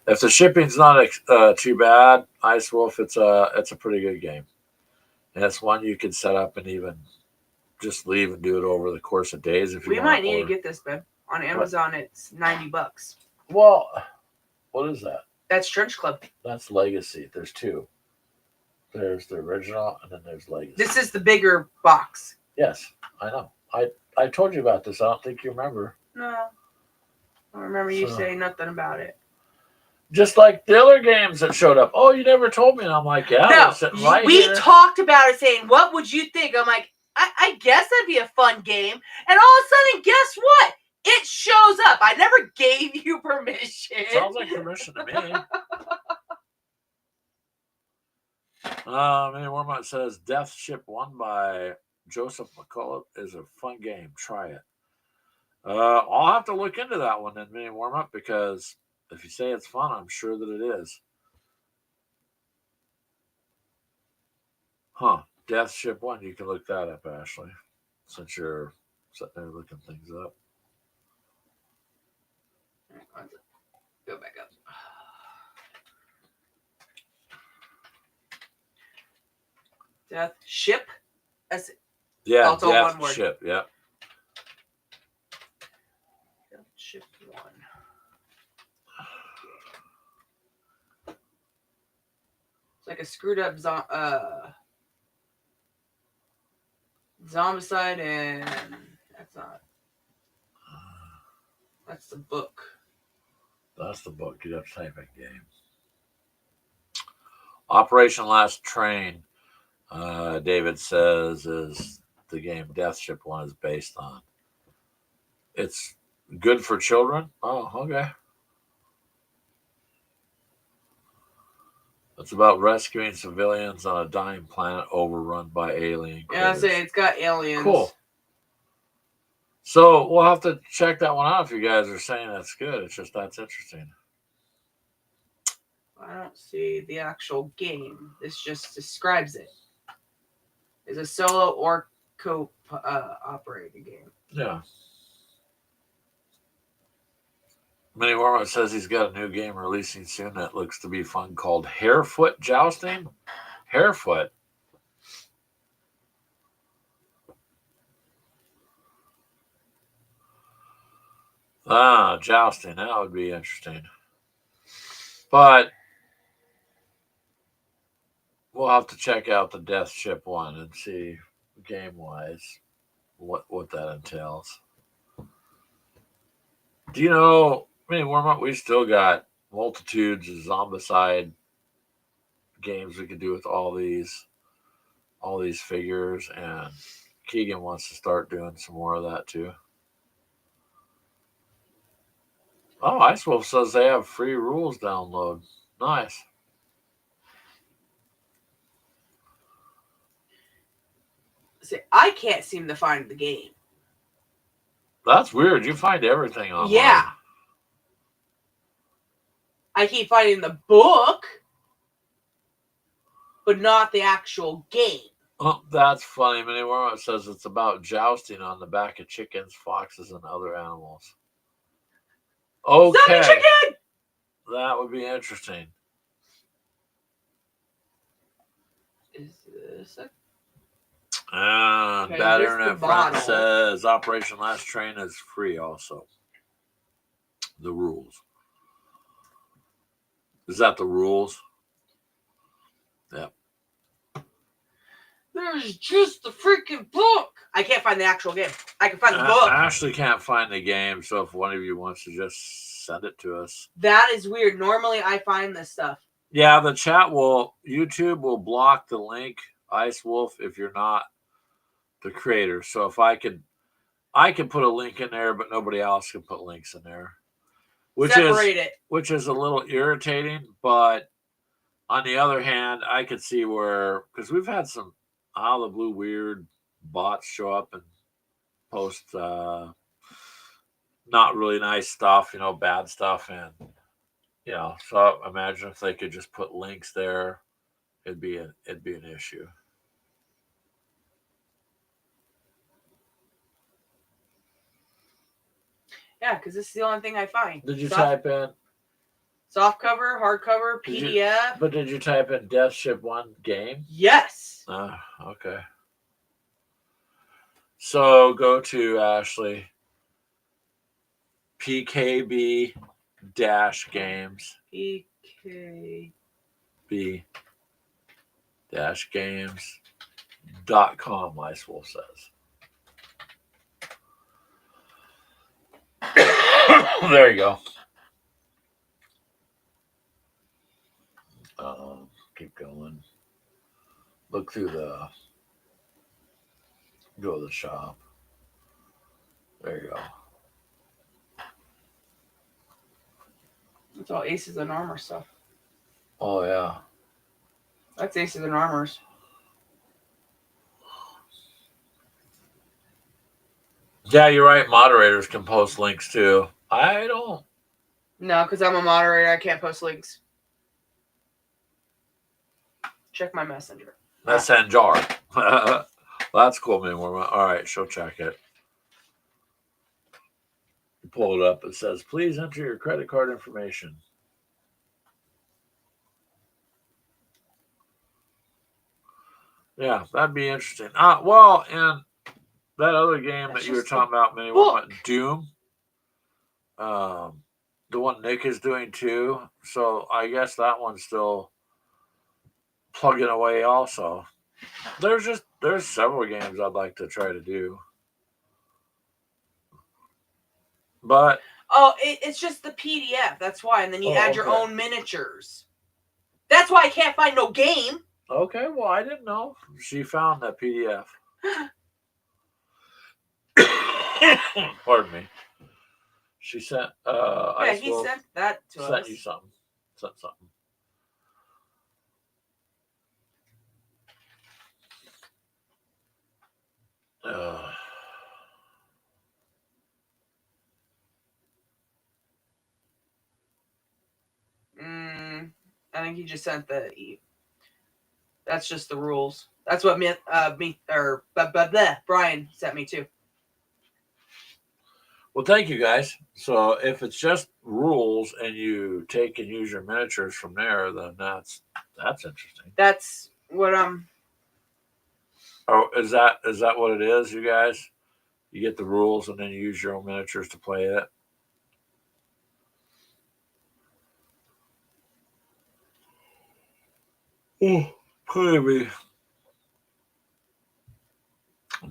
[SPEAKER 1] if the shipping's not too bad, Ice Wolf, it's a pretty good game, and it's one you can set up and even just leave and do it over the course of days if you want.
[SPEAKER 2] We might need to get this, babe. On Amazon, it's $90.
[SPEAKER 1] Well, what is that?
[SPEAKER 2] That's Trench Club.
[SPEAKER 1] That's Legacy. There's 2. There's the original, and then there's Legacy.
[SPEAKER 2] This is the bigger box.
[SPEAKER 1] Yes, I know. I told you about this. I don't think you remember.
[SPEAKER 2] No. I don't remember you saying nothing about it.
[SPEAKER 1] Just like the other games that showed up. Oh, you never told me. And I'm like, yeah.
[SPEAKER 2] No, we talked about it saying, what would you think? I'm like, I guess that'd be a fun game. And all of a sudden, guess what? It shows up. I never gave you permission.
[SPEAKER 1] Sounds like permission to me. Mini Warmont says Death Ship 1 by Joseph McCullough is a fun game. Try it. I'll have to look into that one then, Mini Warmup, because if you say it's fun, I'm sure that it is. Huh. Death Ship 1, you can look that up, Ashley, since you're sitting there looking things up.
[SPEAKER 2] Go back up. Death Ship?
[SPEAKER 1] Yeah, Death Ship, yeah.
[SPEAKER 2] Death Ship 1. It's like a screwed up zombicide, and that's not. That's the book.
[SPEAKER 1] That's the book. You'd have to type in game. Operation Last Train, David says, is the game Death Ship 1 is based on. It's good for children? Oh, okay. It's about rescuing civilians on a dying planet overrun by alien critters.
[SPEAKER 2] Yeah, I say it's got aliens.
[SPEAKER 1] Cool. So we'll have to check that one out if you guys are saying that's good. It's just that's interesting.
[SPEAKER 2] I don't see the actual game. This just describes it. It's a solo or co-operated game.
[SPEAKER 1] Yeah. Mini Warmont says he's got a new game releasing soon that looks to be fun called Harefoot Jousting. Harefoot. Jousting. That would be interesting. But we'll have to check out the Death Ship 1 and see game-wise what that entails. Do you know, Mini Warmup, we still got multitudes of zombicide games we could do with all these figures, and Keegan wants to start doing some more of that too. Oh, Ice Wolf says they have free rules download. Nice.
[SPEAKER 2] See, I can't seem to find the game.
[SPEAKER 1] That's weird. You find everything online.
[SPEAKER 2] Yeah. I keep finding the book, but not the actual game.
[SPEAKER 1] Oh, that's funny. Mini Warmup says it's about jousting on the back of chickens, foxes, and other animals. Okay.
[SPEAKER 2] Zombie chicken!
[SPEAKER 1] That would be interesting.
[SPEAKER 2] Is this a...
[SPEAKER 1] And Bad Internet Friend says Operation Last Train is free also. The rules. Is that the rules? Yeah.
[SPEAKER 2] There's just the freaking book. I can't find the actual game. I can find the book.
[SPEAKER 1] Ashley can't find the game, so if one of you wants to just send it to us.
[SPEAKER 2] That is weird. Normally, I find this stuff.
[SPEAKER 1] Yeah, the chat YouTube will block the link, Ice Wolf, if you're not the creator. So if I can put a link in there, but nobody else can put links in there. Which is a little irritating, but on the other hand, I could see where, because we've had some out of the blue weird bots show up and post not really nice stuff, bad stuff, and so imagine if they could just put links there, it'd be an issue.
[SPEAKER 2] Yeah, because this is the only thing I find.
[SPEAKER 1] Did you type in
[SPEAKER 2] soft cover, hardcover, PDF?
[SPEAKER 1] But did you type in Death Ship 1 game?
[SPEAKER 2] Yes.
[SPEAKER 1] Okay. So go to Ashley. PKB games. PKB games.com, Ice Wolf says. There you go. Keep going. Look through go to the shop. There you go.
[SPEAKER 2] It's all Aces and Armor stuff.
[SPEAKER 1] Oh, yeah.
[SPEAKER 2] That's Aces and Armors.
[SPEAKER 1] Yeah, you're right. Moderators can post links too. I don't.
[SPEAKER 2] No, because I'm a moderator. I can't post links. Check my messenger.
[SPEAKER 1] Messenger. That's cool, man. All right, she'll check it. Pull it up. It says, please enter your credit card information. Yeah, that'd be interesting. Well, and that other game that you were talking about, Doom. The one Nick is doing too. So I guess that one's still plugging away also. There's several games I'd like to try to do. But
[SPEAKER 2] it's just the PDF. That's why. And then you add your own miniatures. That's why I can't find no game.
[SPEAKER 1] Okay, well, I didn't know. She found that PDF. Pardon me. She sent
[SPEAKER 2] he sent that to us.
[SPEAKER 1] Sent you something. Sent something.
[SPEAKER 2] I think he just sent that's just the rules. That's what Brian sent me too.
[SPEAKER 1] Well, thank you guys. So if it's just rules and you take and use your miniatures from there, then that's interesting.
[SPEAKER 2] That's what I'm.
[SPEAKER 1] Oh, is that what it is, you guys? You get the rules and then you use your own miniatures to play it. Oh, maybe.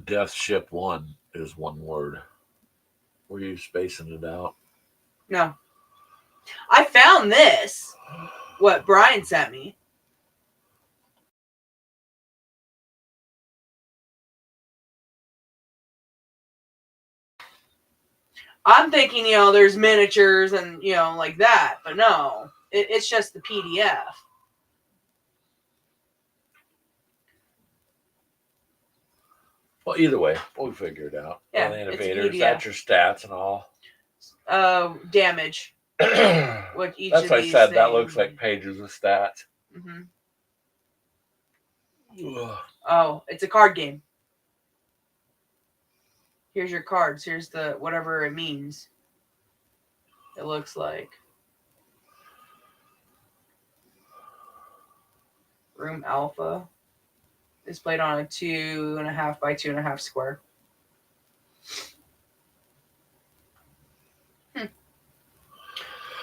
[SPEAKER 1] Death Ship 1 is one word. Were you spacing it out?
[SPEAKER 2] No. I found this. What Brian sent me. I'm thinking, there's miniatures and, like that. But no, it's just the PDF.
[SPEAKER 1] Well, either way, we'll figure it out.
[SPEAKER 2] Yeah,
[SPEAKER 1] the innovators, that's your stats and all.
[SPEAKER 2] Damage.
[SPEAKER 1] What each that's what I said. That looks like pages of stats.
[SPEAKER 2] Mm-hmm. Oh, it's a card game. Here's your cards. Here's the whatever it means. It looks like. Room Alpha is played on a 2.5 by 2.5 square.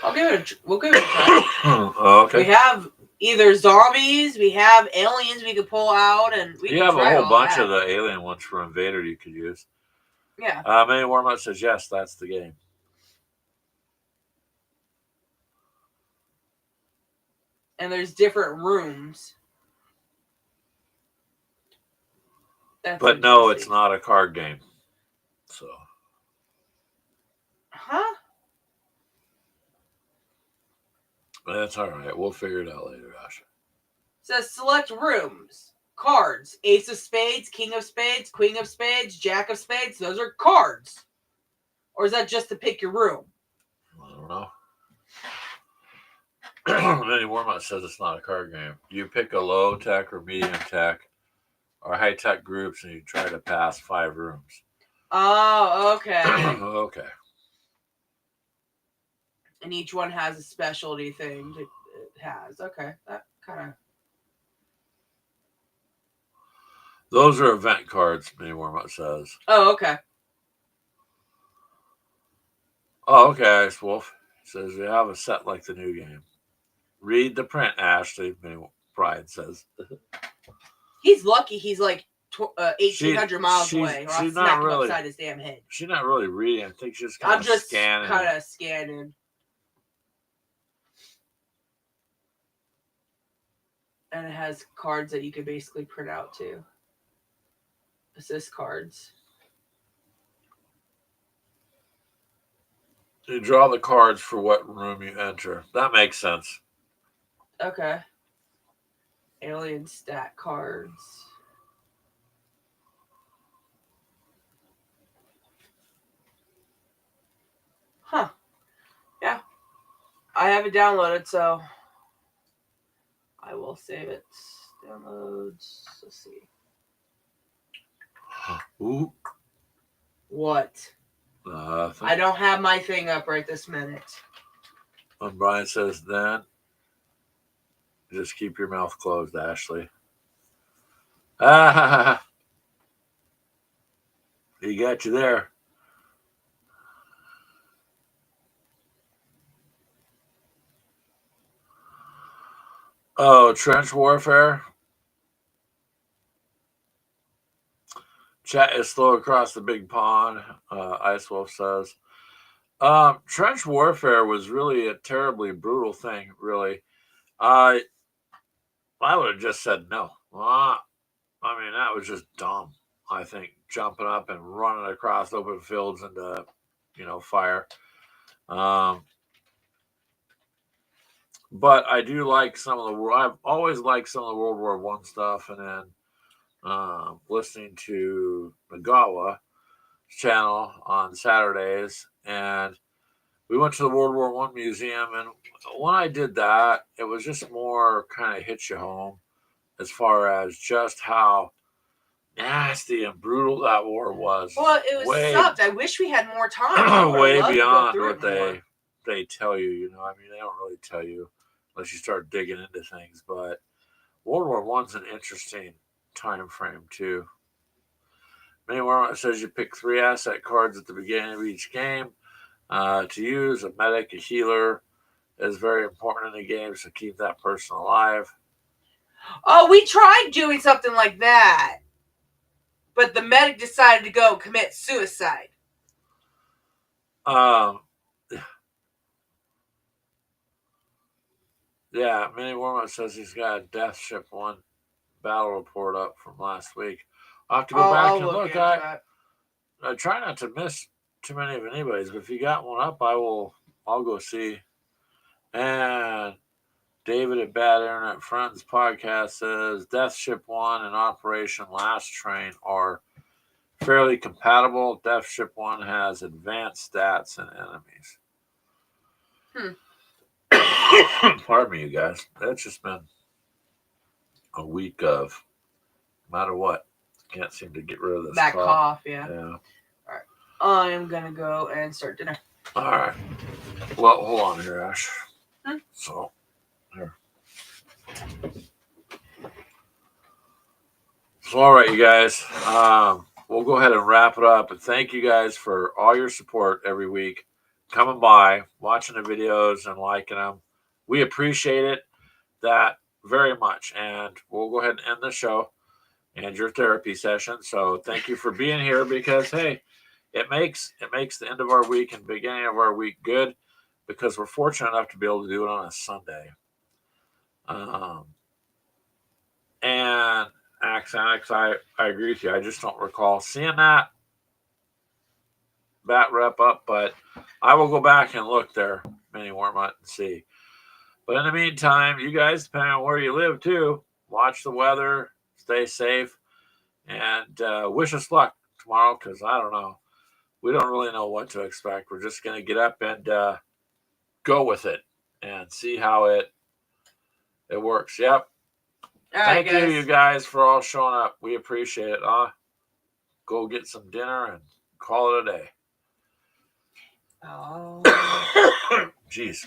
[SPEAKER 2] We'll give it a try.
[SPEAKER 1] Okay.
[SPEAKER 2] We have either zombies, we have aliens we could pull out, and we
[SPEAKER 1] You have a whole bunch of the alien ones for Invader you could use.
[SPEAKER 2] Yeah.
[SPEAKER 1] Manny Warmup says, yes, that's the game.
[SPEAKER 2] And there's different rooms.
[SPEAKER 1] But no, it's not a card game. So.
[SPEAKER 2] Huh?
[SPEAKER 1] That's all right. We'll figure it out later, Ash.
[SPEAKER 2] It says select rooms. Cards. Ace of spades, king of spades, queen of spades, jack of spades. Those are cards. Or is that just to pick your room?
[SPEAKER 1] I don't know. Manny Warmup says it's not a card game. You pick a low tech or medium tech or high tech groups and you try to pass 5 rooms.
[SPEAKER 2] Oh, okay.
[SPEAKER 1] Okay.
[SPEAKER 2] And each one has a specialty thing it has. Okay. That kind of.
[SPEAKER 1] Those are event cards, Manny Warmup says.
[SPEAKER 2] Oh, okay.
[SPEAKER 1] Oh, okay, Ice Wolf. Says you have a set like the new game. Read the print, Ashley, Brian says.
[SPEAKER 2] He's lucky he's like 1,800 miles away, or I'll smack him upside his damn head.
[SPEAKER 1] She's not really reading. I think she's
[SPEAKER 2] I'm just
[SPEAKER 1] scanning.
[SPEAKER 2] kind of scanning. And it has cards that you could basically print out too. Assist cards.
[SPEAKER 1] You draw the cards for what room you enter. That makes sense.
[SPEAKER 2] Okay. Alien stat cards. Huh. Yeah. I have it downloaded, so I will save it. Downloads. Let's see.
[SPEAKER 1] Ooh.
[SPEAKER 2] What? I don't have my thing up right this minute.
[SPEAKER 1] When Brian says then, just keep your mouth closed, Ashley. Ah, he got you there. Oh, trench warfare. Chat is slow across the big pond, Ice Wolf says. Trench warfare was really a terribly brutal thing, really. I would have just said no. I mean, that was just dumb, I think, jumping up and running across open fields into, fire. But I do like some of the. I've always liked some of the World War I stuff, and then listening to Magawa channel on Saturdays, and we went to the World War I museum, and when I did that, it was just more kind of hit you home as far as just how nasty and brutal that war was.
[SPEAKER 2] Well, it was sucked. I wish we had more time.
[SPEAKER 1] Way beyond what they tell you. I mean, they don't really tell you unless you start digging into things. But World War I's an interesting time frame too. Anywhere says you pick 3 asset cards at the beginning of each game to use. A medic, a healer is very important in the game, so keep that person alive.
[SPEAKER 2] Oh, we tried doing something like that, but the medic decided to go commit suicide.
[SPEAKER 1] Yeah, Manny Warmup says he's got a Death Ship 1 battle report up from last week. I'll have to go back and look. I try not to miss too many of anybody's, but if you got one up, I'll go see. And David at Bad Internet Friends podcast says Death Ship 1 and Operation Last Train are fairly compatible. Death Ship 1 has advanced stats and enemies. Pardon me, you guys. That's just been a week of no matter what. Can't seem to get rid of this
[SPEAKER 2] cough. Yeah.
[SPEAKER 1] All
[SPEAKER 2] right. I'm going to go and start dinner.
[SPEAKER 1] All right. Well, hold on here, Ash. So, here. So, all right, you guys. We'll go ahead and wrap it up. And thank you guys for all your support every week. Coming by, watching the videos and liking them. We appreciate it. That very much. And we'll go ahead and end the show and your therapy session. So thank you for being here because hey, it makes the end of our week and beginning of our week good because we're fortunate enough to be able to do it on a Sunday. And Alex, I agree with you. I just don't recall seeing that wrap up, but I will go back and look there, Mini Wormut, and see. But in the meantime, you guys, depending on where you live too, watch the weather, stay safe, and wish us luck tomorrow because I don't know. We don't really know what to expect. We're just going to get up and go with it and see how it works. Yep.
[SPEAKER 2] All right,
[SPEAKER 1] Thank you guys, for all showing up. We appreciate it. Go get some dinner and call it a day.
[SPEAKER 2] Oh.
[SPEAKER 1] Jeez.